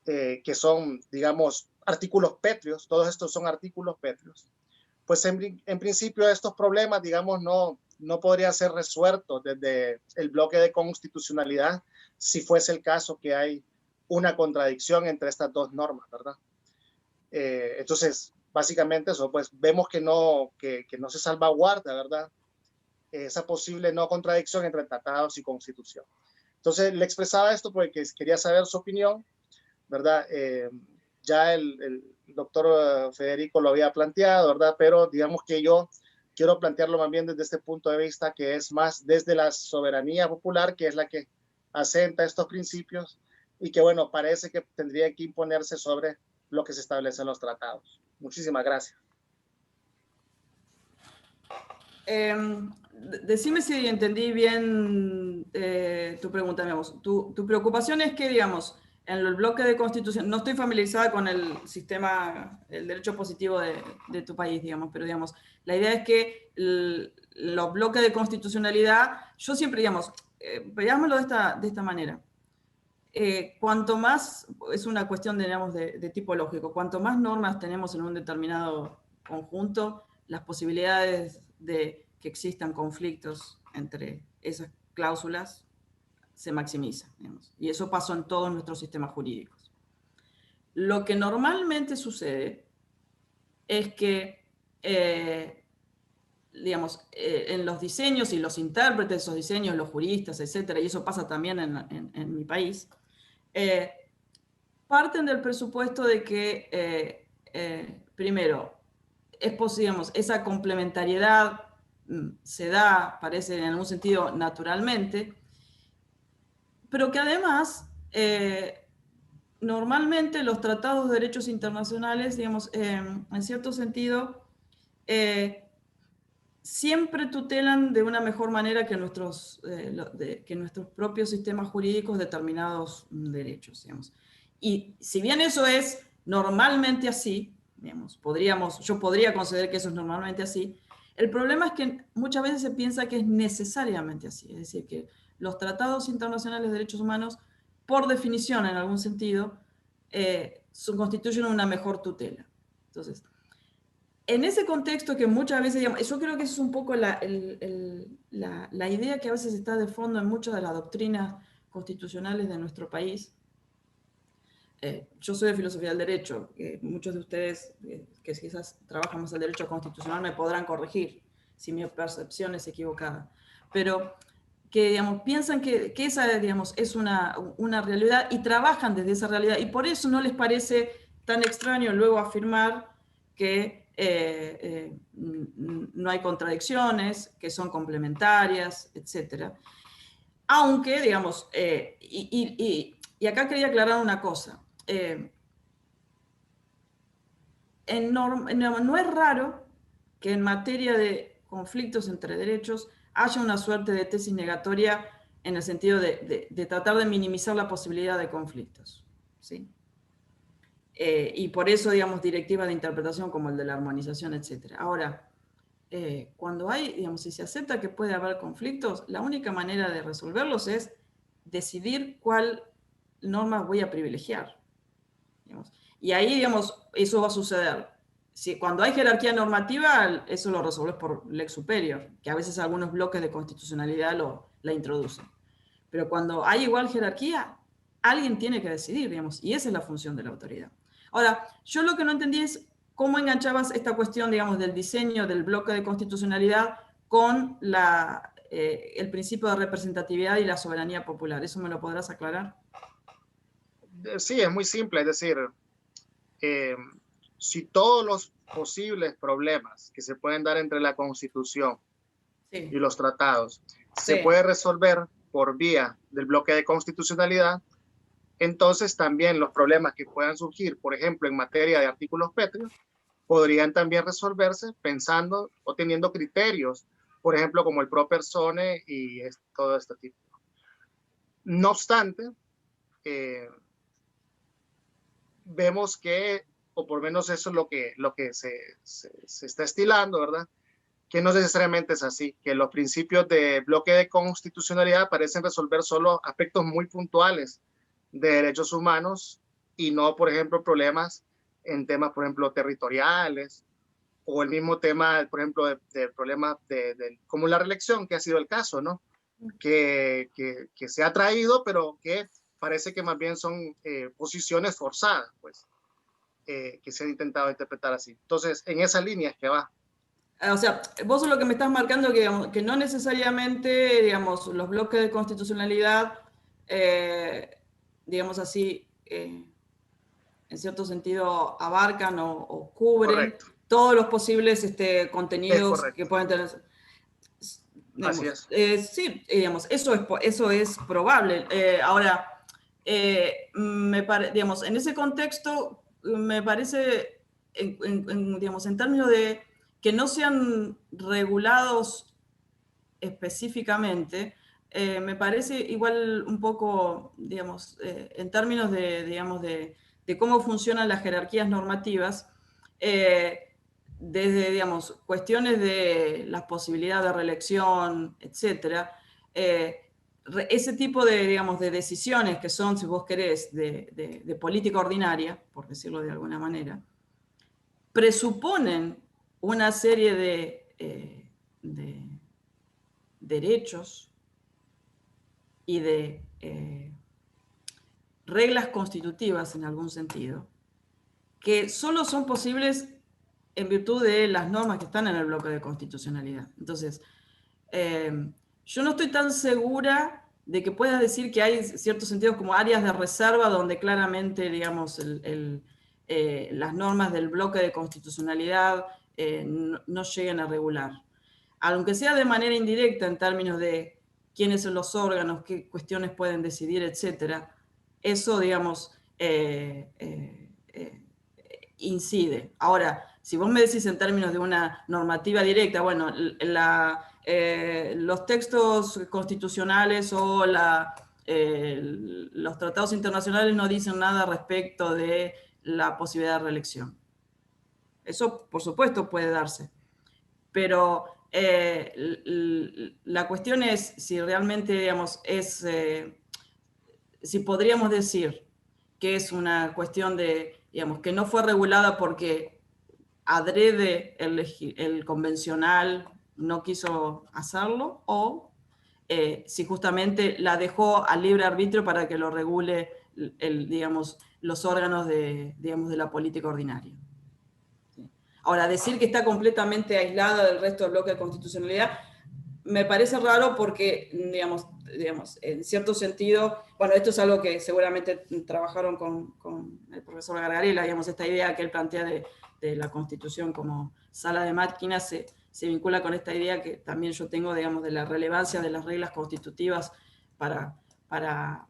que son, digamos, artículos pétreos. Todos estos son artículos pétreos. Pues en principio estos problemas, digamos, no podrían ser resueltos desde el bloque de constitucionalidad si fuese el caso que hay una contradicción entre estas dos normas, ¿verdad? Entonces, básicamente eso, pues vemos que no se salvaguarda, ¿verdad?, esa posible no contradicción entre tratados y constitución. Entonces, le expresaba esto porque quería saber su opinión, ¿verdad? Ya el doctor Federico lo había planteado, ¿verdad? Pero digamos que yo quiero plantearlo más bien desde este punto de vista, que es más desde la soberanía popular, que es la que asenta estos principios y que, bueno, parece que tendría que imponerse sobre lo que se establece en los tratados. Muchísimas gracias. Decime si entendí bien tu pregunta, digamos. Tu preocupación es que, digamos, en el bloque de constitución, no estoy familiarizada con el sistema, el derecho positivo de tu país, digamos, pero digamos, la idea es que los bloques de constitucionalidad, yo siempre, digamos, veámoslo de esta manera. Cuanto más, es una cuestión, digamos, de tipo lógico, cuanto más normas tenemos en un determinado conjunto, las posibilidades de que existan conflictos entre esas cláusulas se maximiza, digamos. Y eso pasó en todos nuestros sistemas jurídicos. Lo que normalmente sucede es que, digamos, en los diseños y los intérpretes de esos diseños, los juristas, etcétera, y eso pasa también en mi país, parten del presupuesto de que, primero, digamos, esa complementariedad se da, parece en algún sentido, naturalmente, pero que además, normalmente los tratados de derechos internacionales, digamos, en cierto sentido, siempre tutelan de una mejor manera que nuestros propios sistemas jurídicos determinados derechos, digamos. Y si bien eso es normalmente así, digamos, yo podría considerar que eso es normalmente así, el problema es que muchas veces se piensa que es necesariamente así, es decir, que los tratados internacionales de derechos humanos, por definición, en algún sentido, constituyen una mejor tutela. Entonces, en ese contexto que muchas veces, digamos, yo creo que eso es un poco la idea que a veces está de fondo en muchas de las doctrinas constitucionales de nuestro país. Yo soy de filosofía del derecho, muchos de ustedes que quizás trabajan más el derecho constitucional me podrán corregir si mi percepción es equivocada, pero que, digamos, piensan que esa, digamos, es una realidad y trabajan desde esa realidad, y por eso no les parece tan extraño luego afirmar que no hay contradicciones, que son complementarias, etc. Aunque, digamos, y acá quería aclarar una cosa. No es raro que en materia de conflictos entre derechos haya una suerte de tesis negatoria en el sentido de tratar de minimizar la posibilidad de conflictos, ¿sí? Y por eso, digamos, directivas de interpretación como el de la armonización, etc. Ahora, cuando hay, digamos, si se acepta que puede haber conflictos, la única manera de resolverlos es decidir cuál norma voy a privilegiar, digamos. Y ahí, digamos, eso va a suceder. Cuando hay jerarquía normativa, eso lo resolves por lex superior, que a veces algunos bloques de constitucionalidad la introducen. Pero cuando hay igual jerarquía, alguien tiene que decidir, digamos, y esa es la función de la autoridad. Ahora, yo lo que no entendí es cómo enganchabas esta cuestión, digamos, del diseño del bloque de constitucionalidad con el principio de representatividad y la soberanía popular. ¿Eso me lo podrás aclarar? Sí, es muy simple, es decir, si todos los posibles problemas que se pueden dar entre la Constitución y los tratados se puede resolver por vía del bloque de constitucionalidad, entonces también los problemas que puedan surgir, por ejemplo, en materia de artículos pétreos, podrían también resolverse pensando o teniendo criterios, por ejemplo, como el pro persone y todo este tipo. No obstante, vemos que, o por lo menos eso es lo que se está estilando, ¿verdad? Que no necesariamente es así, que los principios de bloque de constitucionalidad parecen resolver solo aspectos muy puntuales de derechos humanos y no, por ejemplo, problemas en temas, por ejemplo, territoriales o el mismo tema, por ejemplo, de problemas como la reelección, que ha sido el caso, ¿no? Que se ha traído, pero que parece que más bien son posiciones forzadas, pues, que se han intentado interpretar así. Entonces, en esa línea es que va. O sea, vos lo que me estás marcando que no necesariamente, digamos, los bloques de constitucionalidad, digamos así, en cierto sentido, abarcan o cubren todos los posibles contenidos que pueden tener. Digamos, así es. Sí, digamos, eso es probable. Ahora, digamos, en ese contexto, me parece, digamos, en términos de que no sean regulados específicamente, me parece igual un poco, digamos, en términos digamos, de cómo funcionan las jerarquías normativas, desde, digamos, cuestiones de las posibilidades de reelección, etcétera, ese tipo de, digamos, de decisiones que son, si vos querés, de política ordinaria, por decirlo de alguna manera, presuponen una serie de derechos y de reglas constitutivas en algún sentido, que solo son posibles en virtud de las normas que están en el bloque de constitucionalidad. Entonces, yo no estoy tan segura de que puedas decir que hay ciertos sentidos como áreas de reserva donde claramente, digamos, las normas del bloque de constitucionalidad no lleguen a regular. Aunque sea de manera indirecta en términos de quiénes son los órganos, qué cuestiones pueden decidir, etcétera, eso, digamos, incide. Ahora, si vos me decís en términos de una normativa directa, bueno, los textos constitucionales o los tratados internacionales no dicen nada respecto de la posibilidad de reelección. Eso, por supuesto, puede darse. Pero la cuestión es si realmente, digamos, si podríamos decir que es una cuestión de, digamos, que no fue regulada porque adrede el convencional no quiso hacerlo, o si justamente la dejó al libre arbitrio para que lo regule digamos, los órganos de la política ordinaria. Ahora, decir que está completamente aislada del resto del bloque de constitucionalidad me parece raro porque, digamos, en cierto sentido, bueno, esto es algo que seguramente trabajaron con el profesor Gargarella, digamos, esta idea que él plantea de la Constitución como sala de máquinas se vincula con esta idea que también yo tengo, digamos, de la relevancia de las reglas constitutivas para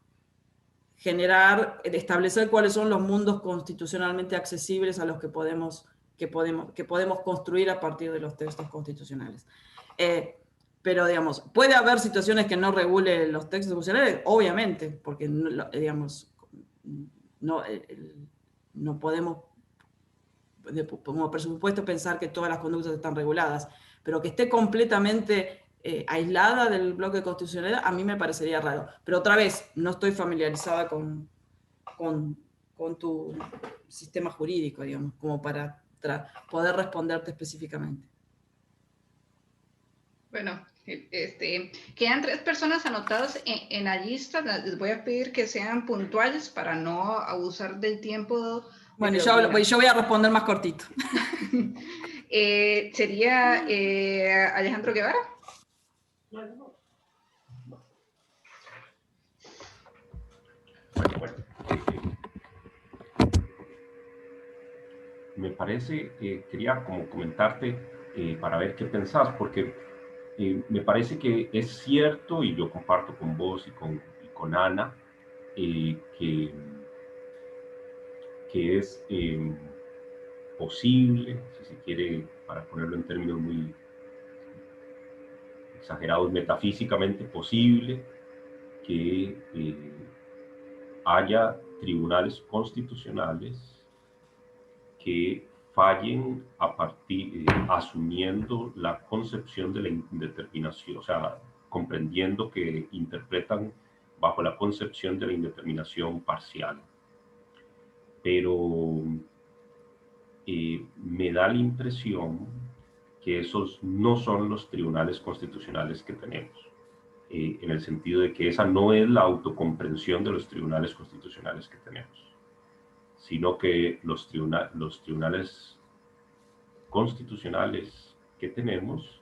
generar, establecer cuáles son los mundos constitucionalmente accesibles a los que podemos construir a partir de los textos constitucionales. Pero, digamos, puede haber situaciones que no regule los textos constitucionales, obviamente, porque, digamos, no podemos, como presupuesto, pensar que todas las conductas están reguladas, pero que esté completamente aislada del bloque de constitucionalidad, a mí me parecería raro. Pero otra vez, no estoy familiarizada con tu sistema jurídico, digamos, como para poder responderte específicamente. Bueno, quedan 3 personas anotadas en la lista. Les voy a pedir que sean puntuales para no abusar del tiempo. Bueno, yo voy a responder más cortito. Sería Alejandro Guevara. Me parece, quería como comentarte para ver qué pensás, porque me parece que es cierto, y yo comparto con vos y con Ana, que es posible, si se quiere, para ponerlo en términos muy exagerados, metafísicamente posible, que haya tribunales constitucionales que fallen asumiendo la concepción de la indeterminación, o sea, comprendiendo que interpretan bajo la concepción de la indeterminación parcial. Pero me da la impresión que esos no son los tribunales constitucionales que tenemos, en el sentido de que esa no es la autocomprensión de los tribunales constitucionales que tenemos, sino que los tribunales constitucionales que tenemos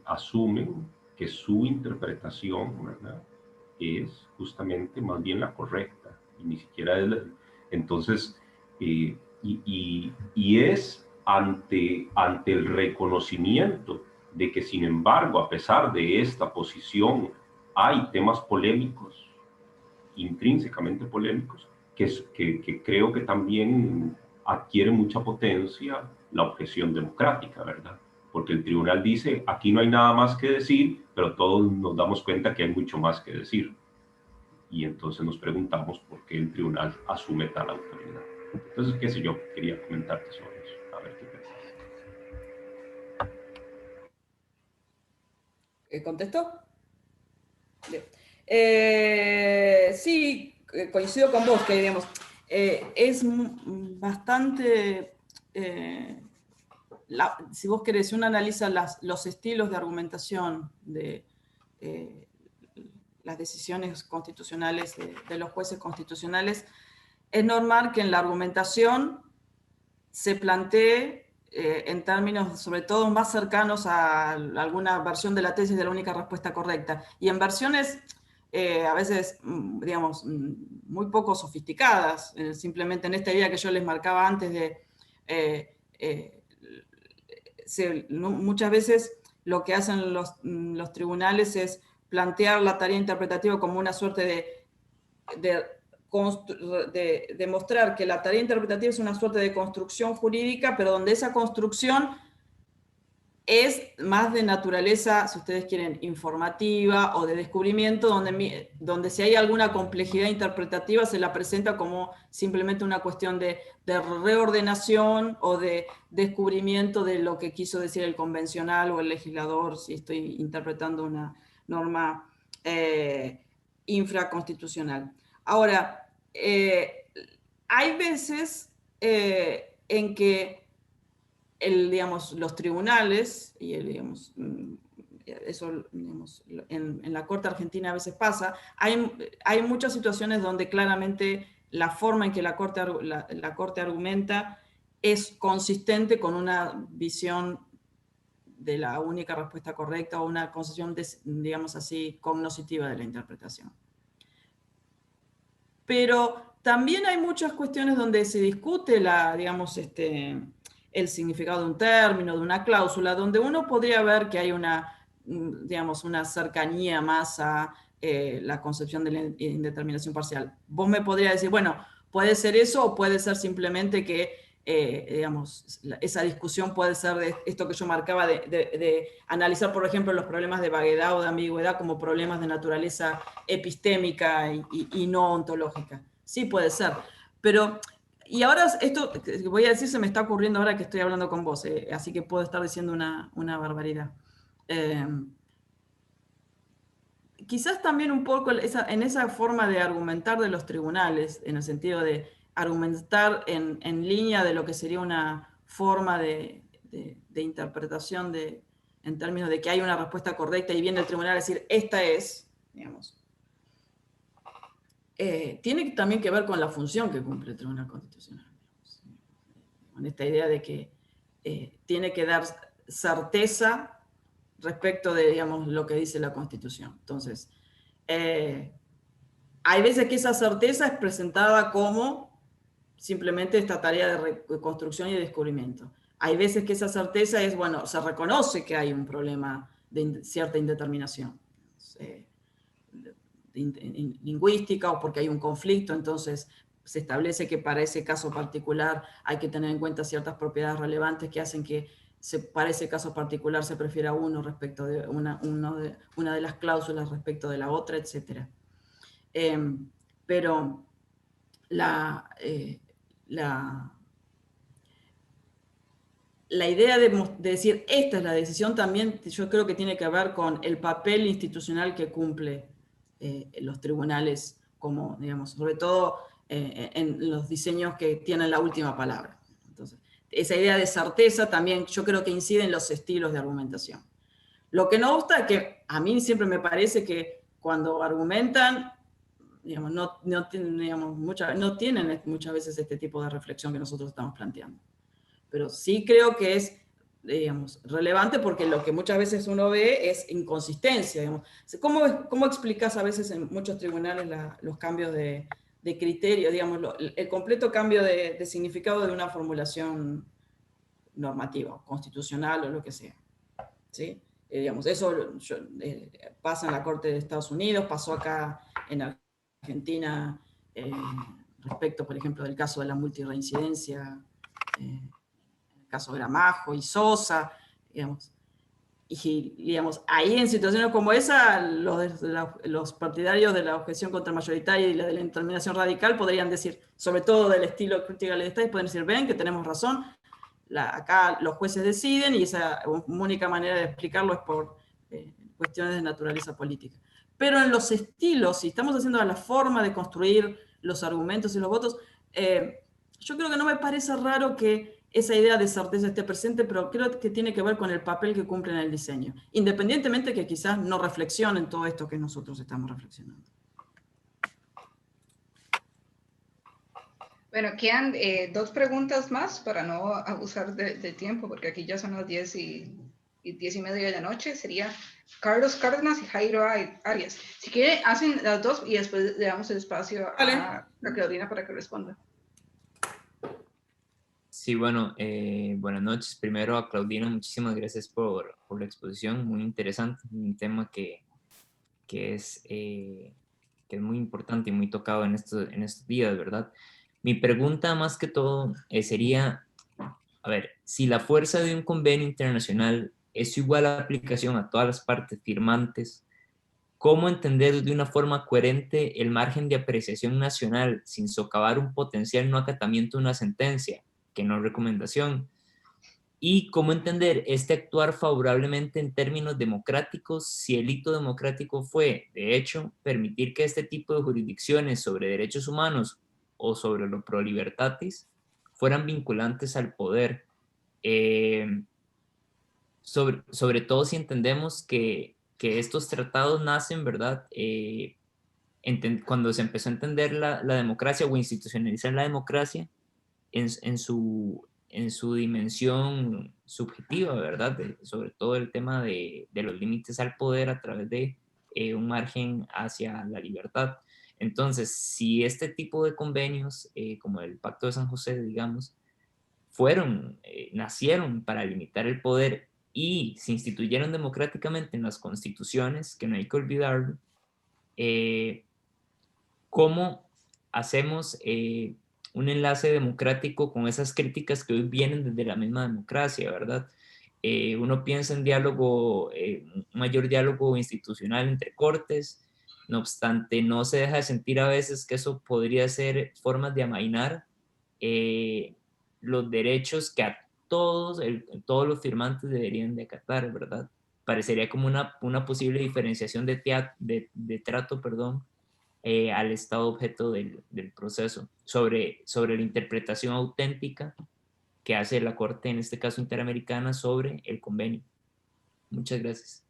asumen que su interpretación, ¿verdad?, es justamente más bien la correcta, y ni siquiera es entonces, y es ante el reconocimiento de que, sin embargo, a pesar de esta posición, hay temas polémicos, intrínsecamente polémicos, que creo que también adquiere mucha potencia la objeción democrática, ¿verdad? Porque el tribunal dice, aquí no hay nada más que decir, pero todos nos damos cuenta que hay mucho más que decir. Y entonces nos preguntamos por qué el tribunal asume tal autoridad. Entonces, qué sé yo, quería comentarte sobre eso, a ver qué piensas. ¿Contesto? Bien. Sí, coincido con vos, que digamos, es bastante, si vos querés, uno analiza los estilos de argumentación de las decisiones constitucionales de los jueces constitucionales, es normal que en la argumentación se plantee en términos sobre todo más cercanos a alguna versión de la tesis de la única respuesta correcta. Y en versiones a veces, digamos, muy poco sofisticadas, simplemente en esta idea que yo les marcaba antes de... muchas veces lo que hacen los tribunales es plantear la tarea interpretativa como una suerte de demostrar que la tarea interpretativa es una suerte de construcción jurídica, pero donde esa construcción es más de naturaleza, si ustedes quieren, informativa o de descubrimiento, donde si hay alguna complejidad interpretativa se la presenta como simplemente una cuestión de reordenación o de descubrimiento de lo que quiso decir el convencional o el legislador, si estoy interpretando una norma infraconstitucional. Ahora, hay veces en que digamos, los tribunales, y eso digamos, en la Corte Argentina a veces pasa, hay muchas situaciones donde claramente la forma en que la Corte argumenta es consistente con una visión de la única respuesta correcta o una concepción, digamos así, cognoscitiva de la interpretación. Pero también hay muchas cuestiones donde se discute digamos, el significado de un término, de una cláusula, donde uno podría ver que hay digamos, una cercanía más a la concepción de la indeterminación parcial. Vos me podrías decir, bueno, puede ser eso o puede ser simplemente que, digamos, esa discusión puede ser de esto que yo marcaba de analizar, por ejemplo, los problemas de vaguedad o de ambigüedad como problemas de naturaleza epistémica y no ontológica. Sí puede ser, pero... Y ahora esto que voy a decir se me está ocurriendo ahora que estoy hablando con vos, así que puedo estar diciendo una barbaridad. Quizás también un poco en esa forma de argumentar de los tribunales, en el sentido de argumentar en línea de lo que sería una forma de interpretación en términos de que hay una respuesta correcta y viene el tribunal a decir, esta es, digamos. Tiene también que ver con la función que cumple el Tribunal Constitucional. Con esta idea de que tiene que dar certeza respecto de, digamos, lo que dice la Constitución. Entonces, hay veces que esa certeza es presentada como simplemente esta tarea de reconstrucción y de descubrimiento. Hay veces que esa certeza es, bueno, se reconoce que hay un problema de cierta indeterminación. Lingüística o porque hay un conflicto, entonces se establece que para ese caso particular hay que tener en cuenta ciertas propiedades relevantes que hacen que para ese caso particular se prefiera uno respecto de una de las cláusulas respecto de la otra, etc. Pero la idea de decir esta es la decisión también yo creo que tiene que ver con el papel institucional que cumple los tribunales, como, digamos, sobre todo en los diseños que tienen la última palabra. Entonces, esa idea de certeza también yo creo que incide en los estilos de argumentación. Lo que no obsta es que a mí siempre me parece que cuando argumentan, digamos, no tienen muchas veces este tipo de reflexión que nosotros estamos planteando. Pero sí creo que es, digamos, relevante porque lo que muchas veces uno ve es inconsistencia. Digamos. ¿Cómo explicas a veces en muchos tribunales los cambios de criterio, digamos, el completo cambio de significado de una formulación normativa, constitucional o lo que sea? ¿Sí? Digamos, eso pasa en la Corte de Estados Unidos, pasó acá en Argentina respecto, por ejemplo, del caso de la multirreincidencia, caso Gramajo y Sosa, digamos. Y digamos, ahí en situaciones como esa, los partidarios de la objeción contramayoritaria y la de la determinación radical podrían decir, sobre todo del estilo critical de Estado, pueden decir, ven que tenemos razón, acá los jueces deciden y esa única manera de explicarlo es por cuestiones de naturaleza política. Pero en los estilos, si estamos haciendo la forma de construir los argumentos y los votos, yo creo que no me parece raro que esa idea de certeza esté presente, pero creo que tiene que ver con el papel que cumple en el diseño, independientemente que quizás no reflexionen todo esto que nosotros estamos reflexionando. Bueno, quedan 2 preguntas más para no abusar de tiempo, porque aquí ya son las 10 y 10:30 de la noche. Sería Carlos Cárdenas y Jairo Arias. Si quiere, hacen las 2 y después le damos el espacio a Claudina para que responda. Sí, bueno, buenas noches. Primero a Claudina, muchísimas gracias por la exposición, muy interesante, un tema que es muy importante y muy tocado en estos días, ¿verdad? Mi pregunta más que todo sería, a ver, si la fuerza de un convenio internacional es igual a aplicación a todas las partes firmantes, ¿cómo entender de una forma coherente el margen de apreciación nacional sin socavar un potencial no acatamiento de una sentencia, que no recomendación? Y cómo entender este actuar favorablemente en términos democráticos si el hito democrático fue, de hecho, permitir que este tipo de jurisdicciones sobre derechos humanos o sobre lo pro libertatis fueran vinculantes al poder. Sobre todo si entendemos que estos tratados nacen, ¿verdad? Cuando se empezó a entender la democracia o institucionalizar la democracia en su dimensión subjetiva, ¿verdad? Sobre todo el tema de los límites al poder a través de un margen hacia la libertad. Entonces, si este tipo de convenios, como el Pacto de San José, digamos, nacieron para limitar el poder y se instituyeron democráticamente en las constituciones, que no hay que olvidarlo, ¿cómo hacemos un enlace democrático con esas críticas que hoy vienen desde la misma democracia, ¿verdad? Uno piensa en diálogo, un mayor diálogo institucional entre cortes, no obstante, no se deja de sentir a veces que eso podría ser formas de amainar los derechos que a todos los firmantes deberían de acatar, ¿verdad? Parecería como una posible diferenciación de trato, perdón, al estado objeto del proceso, sobre la interpretación auténtica que hace la Corte, en este caso interamericana, sobre el convenio. Muchas gracias.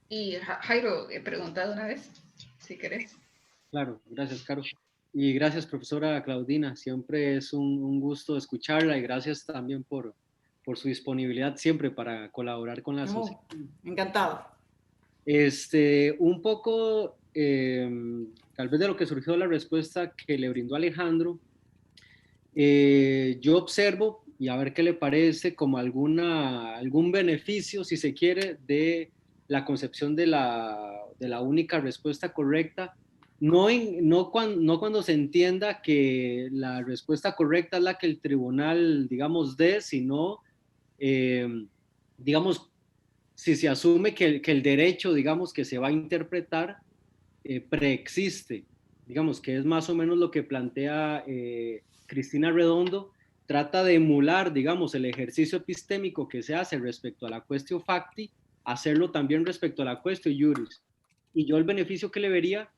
Y Jairo, pregunta de una vez, si querés. Claro, gracias, Caro. Y gracias, profesora Claudina. Siempre es un gusto escucharla y gracias también por su disponibilidad siempre para colaborar con la sociedad. Encantado. Un poco, tal vez de lo que surgió la respuesta que le brindó Alejandro, yo observo, y a ver qué le parece, como algún beneficio, si se quiere, de la concepción de la única respuesta correcta, no cuando se entienda que la respuesta correcta es la que el tribunal, digamos, dé, sino, digamos, si se asume que el derecho, digamos, que se va a interpretar preexiste, digamos, que es más o menos lo que plantea Cristina Redondo, trata de emular, digamos, el ejercicio epistémico que se hace respecto a la quaestio facti, hacerlo también respecto a la quaestio iuris. Y yo el beneficio que le vería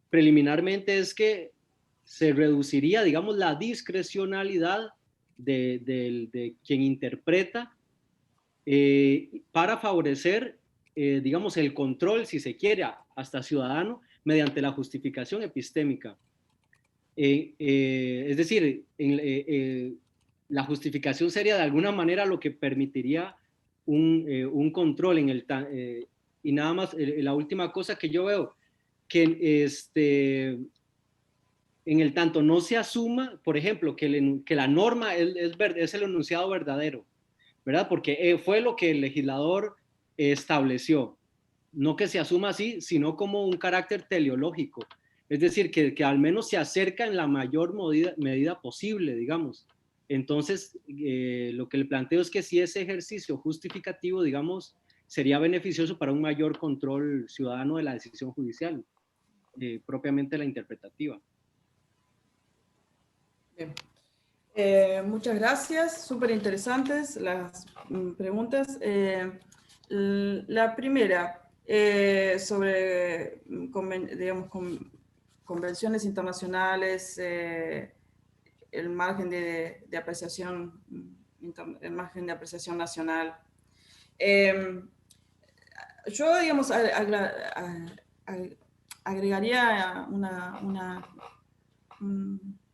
preliminarmente es que se reduciría, digamos, la discrecionalidad de quien interpreta para favorecer, digamos, el control, si se quiere, hasta ciudadano, mediante la justificación epistémica. Es decir, la justificación sería de alguna manera lo que permitiría un control y nada más, la última cosa que yo veo, que en el tanto no se asuma, por ejemplo, que la norma es el enunciado verdadero, ¿verdad? Porque fue lo que el legislador estableció. No que se asuma así, sino como un carácter teleológico. Es decir, que al menos se acerca en la mayor medida posible, digamos. Entonces, lo que le planteo es que si ese ejercicio justificativo, digamos, sería beneficioso para un mayor control ciudadano de la decisión judicial, propiamente la interpretativa. Bien. Muchas gracias, súper interesantes las preguntas. La primera, sobre, digamos, convenciones internacionales, el margen de apreciación, el margen de apreciación nacional. Yo, digamos, agregaría una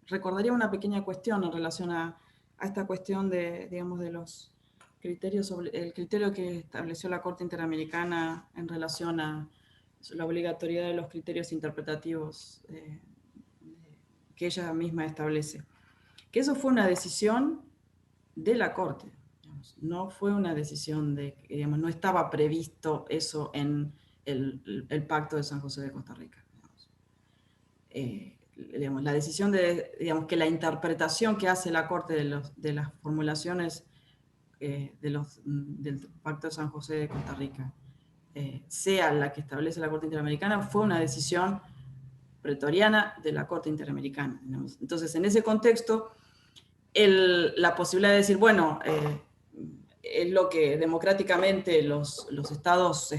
recordaría una pequeña cuestión en relación a esta cuestión de, digamos, de los criterios, el criterio que estableció la Corte Interamericana en relación a la obligatoriedad de los criterios interpretativos que ella misma establece. Que eso fue una decisión de la Corte, digamos, no fue una decisión de, digamos, no estaba previsto eso en el Pacto de San José de Costa Rica. Digamos, la decisión de, digamos, que la interpretación que hace la Corte de las formulaciones del Pacto de San José de Costa Rica sea la que establece la Corte Interamericana, fue una decisión pretoriana de la Corte Interamericana. Digamos. Entonces, en ese contexto, la posibilidad de decir, bueno, es lo que democráticamente los estados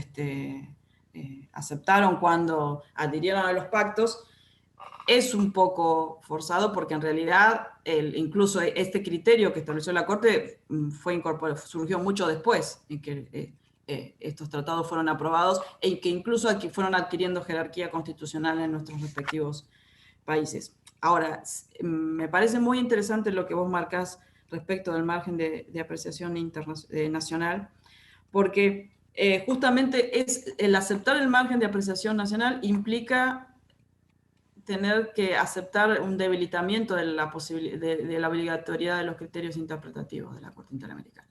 aceptaron cuando adhirieron a los pactos, es un poco forzado porque en realidad incluso este criterio que estableció la Corte surgió mucho después en que estos tratados fueron aprobados y que incluso aquí fueron adquiriendo jerarquía constitucional en nuestros respectivos países. Ahora, me parece muy interesante lo que vos marcás respecto del margen de apreciación nacional, porque justamente el aceptar el margen de apreciación nacional implica tener que aceptar un debilitamiento de la obligatoriedad de los criterios interpretativos de la Corte Interamericana.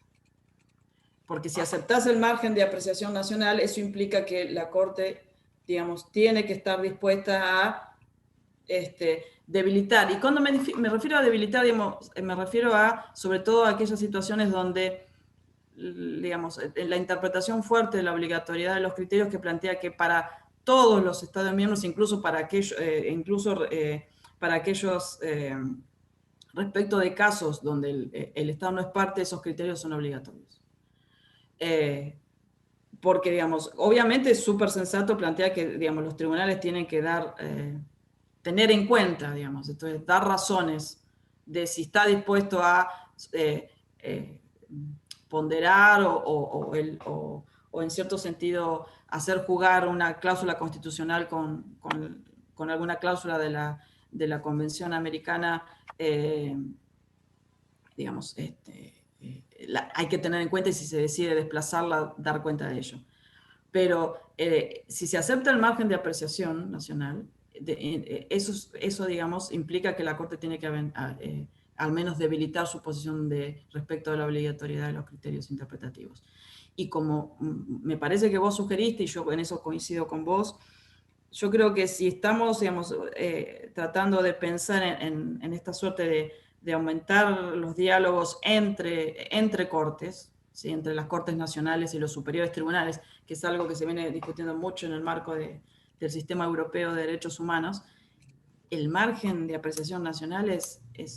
Porque si aceptas el margen de apreciación nacional, eso implica que la Corte, digamos, tiene que estar dispuesta a debilitar. Y cuando me refiero a debilitar, digamos, me refiero a, sobre todo, a aquellas situaciones donde, digamos, la interpretación fuerte de la obligatoriedad de los criterios que plantea que para todos los Estados miembros, incluso para aquellos, respecto de casos donde el Estado no es parte, esos criterios son obligatorios. Porque, digamos, obviamente es súper sensato plantear que, digamos, los tribunales tienen que tener en cuenta, digamos, entonces, dar razones de si está dispuesto a ponderar o en cierto sentido hacer jugar una cláusula constitucional con alguna cláusula de la Convención Americana, digamos, hay que tener en cuenta y si se decide desplazarla, dar cuenta de ello. Pero si se acepta el margen de apreciación nacional, eso, digamos, implica que la Corte tiene que al menos debilitar su posición respecto a la obligatoriedad de los criterios interpretativos. Y como me parece que vos sugeriste, y yo en eso coincido con vos, yo creo que si estamos, digamos, tratando de pensar en esta suerte de aumentar los diálogos entre cortes, ¿sí? Entre las cortes nacionales y los superiores tribunales, que es algo que se viene discutiendo mucho en el marco del sistema europeo de derechos humanos, el margen de apreciación nacional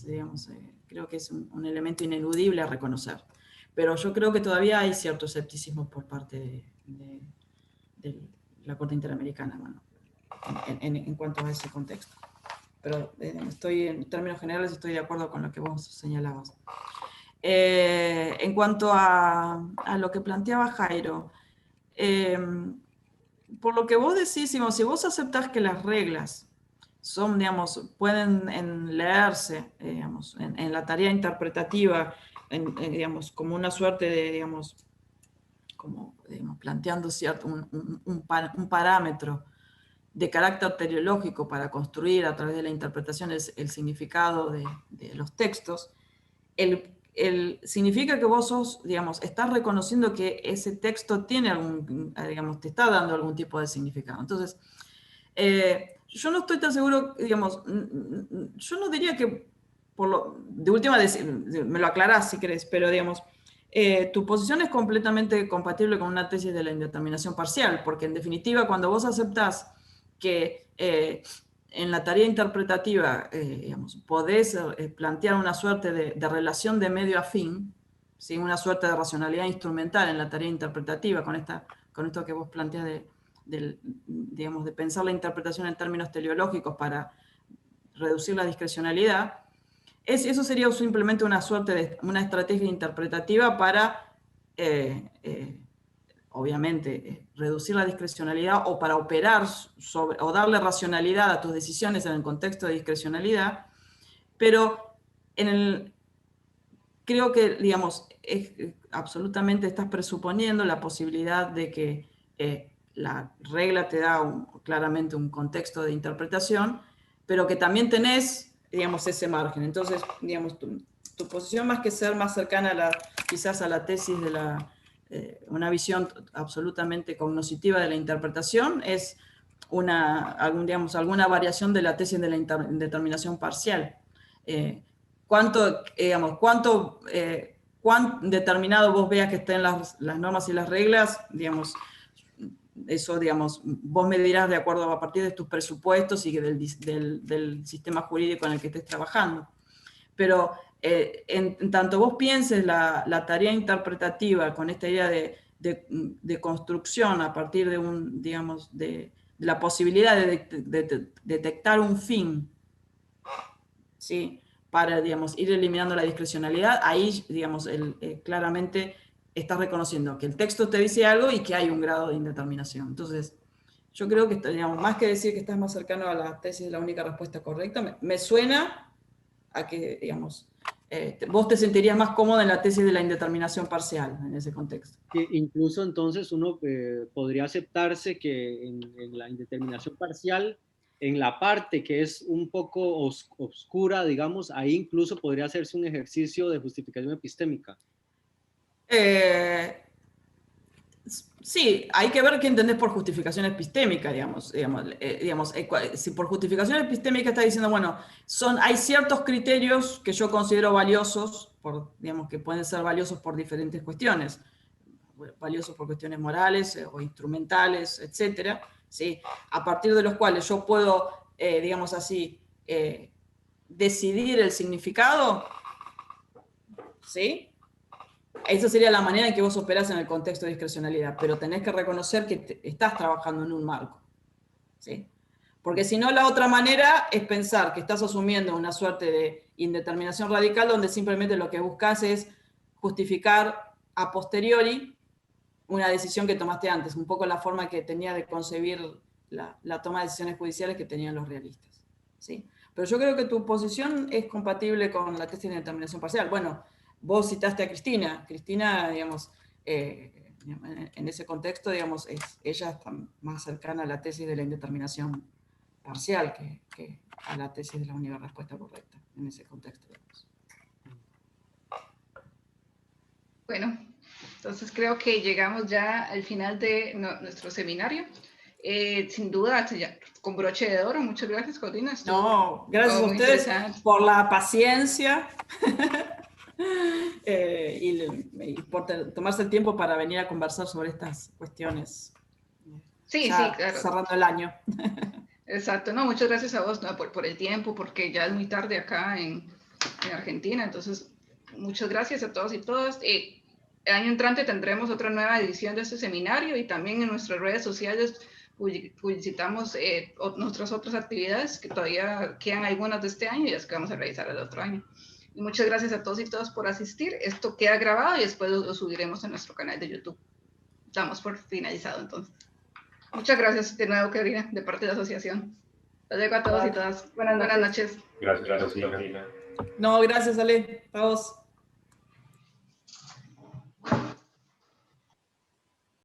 digamos, creo que es un elemento ineludible a reconocer. Pero yo creo que todavía hay cierto escepticismo por parte de la Corte Interamericana, bueno, en cuanto a ese contexto. Pero en términos generales estoy de acuerdo con lo que vos señalabas. En cuanto a lo que planteaba Jairo, por lo que vos decís, si vos aceptás que las reglas son, digamos, pueden leerse, digamos, en la tarea interpretativa, digamos, como una suerte de, digamos, planteando un parámetro de carácter teleológico para construir a través de la interpretación el significado de los textos, significa que vos digamos, estás reconociendo que ese texto tiene digamos, te está dando algún tipo de significado. Entonces, yo no estoy tan seguro, digamos, yo no diría que, de última, me lo aclarás si querés, pero digamos, tu posición es completamente compatible con una tesis de la indeterminación parcial, porque en definitiva, cuando vos aceptás que en la tarea interpretativa, digamos, podés plantear una suerte de relación de medio a fin, ¿sí? Una suerte de racionalidad instrumental en la tarea interpretativa, con esto que vos planteás digamos, de pensar la interpretación en términos teleológicos para reducir la discrecionalidad, eso sería simplemente una suerte de una estrategia interpretativa para obviamente, reducir la discrecionalidad o para operar o darle racionalidad a tus decisiones en el contexto de discrecionalidad, pero creo que, digamos, absolutamente estás presuponiendo la posibilidad de que la regla te da claramente un contexto de interpretación, pero que también tenés, digamos, ese margen. Entonces, digamos, tu posición, más que ser más cercana quizás a la tesis de una visión absolutamente cognoscitiva de la interpretación, es alguna variación de la tesis de la indeterminación parcial. Cuán determinado vos veas que estén las normas y las reglas, digamos, eso, digamos, vos me dirás de acuerdo a partir de tus presupuestos y del sistema jurídico en el que estés trabajando. Pero en tanto vos pienses la tarea interpretativa con esta idea de construcción a partir de la posibilidad de detectar un fin, ¿sí?, para, digamos, ir eliminando la discrecionalidad, ahí, digamos, claramente estás reconociendo que el texto te dice algo y que hay un grado de indeterminación. Entonces, yo creo que, digamos, más que decir que estás más cercano a la tesis de la única respuesta correcta, me suena a que, digamos, vos te sentirías más cómodo en la tesis de la indeterminación parcial en ese contexto. Que incluso entonces uno podría aceptarse que en la indeterminación parcial, en la parte que es un poco oscura, digamos, ahí incluso podría hacerse un ejercicio de justificación epistémica. Sí, hay que ver qué entendés por justificación epistémica, digamos. Si por justificación epistémica está diciendo, bueno, hay ciertos criterios que yo considero valiosos, digamos, que pueden ser valiosos por diferentes cuestiones, valiosos por cuestiones morales o instrumentales, etcétera, ¿sí?, a partir de los cuales yo puedo, digamos así, decidir el significado, ¿sí? Esa sería la manera en que vos operás en el contexto de discrecionalidad, pero tenés que reconocer que estás trabajando en un marco, ¿sí? Porque si no, la otra manera es pensar que estás asumiendo una suerte de indeterminación radical donde simplemente lo que buscas es justificar a posteriori una decisión que tomaste antes, un poco la forma que tenía de concebir la toma de decisiones judiciales que tenían los realistas, ¿sí? Pero yo creo que tu posición es compatible con la tesis de determinación parcial. Bueno, vos citaste a Cristina. Cristina, digamos, en ese contexto, digamos, ella está más cercana a la tesis de la indeterminación parcial que a la tesis de la única respuesta correcta en ese contexto, digamos. Bueno, entonces creo que llegamos ya al final de nuestro seminario. Sin duda, con broche de oro, muchas gracias, Claudina. No, gracias a ustedes por la paciencia y por tomarse el tiempo para venir a conversar sobre estas cuestiones. Sí, claro. Cerrando el año. Exacto, no, muchas gracias a vos, ¿no?, por el tiempo, porque ya es muy tarde acá en Argentina, entonces muchas gracias a todos y todas. El año entrante tendremos otra nueva edición de este seminario y también en nuestras redes sociales publicitamos nuestras otras actividades, que todavía quedan algunas de este año y las que vamos a realizar el otro año. Y muchas gracias a todos y todas por asistir. Esto queda grabado y después lo subiremos a nuestro canal de YouTube. Damos por finalizado entonces. Muchas gracias de nuevo, Karina, de parte de la asociación. Hasta luego a todos y todas. Buenas noches. Gracias, Karina. No, gracias, Ale. A vos.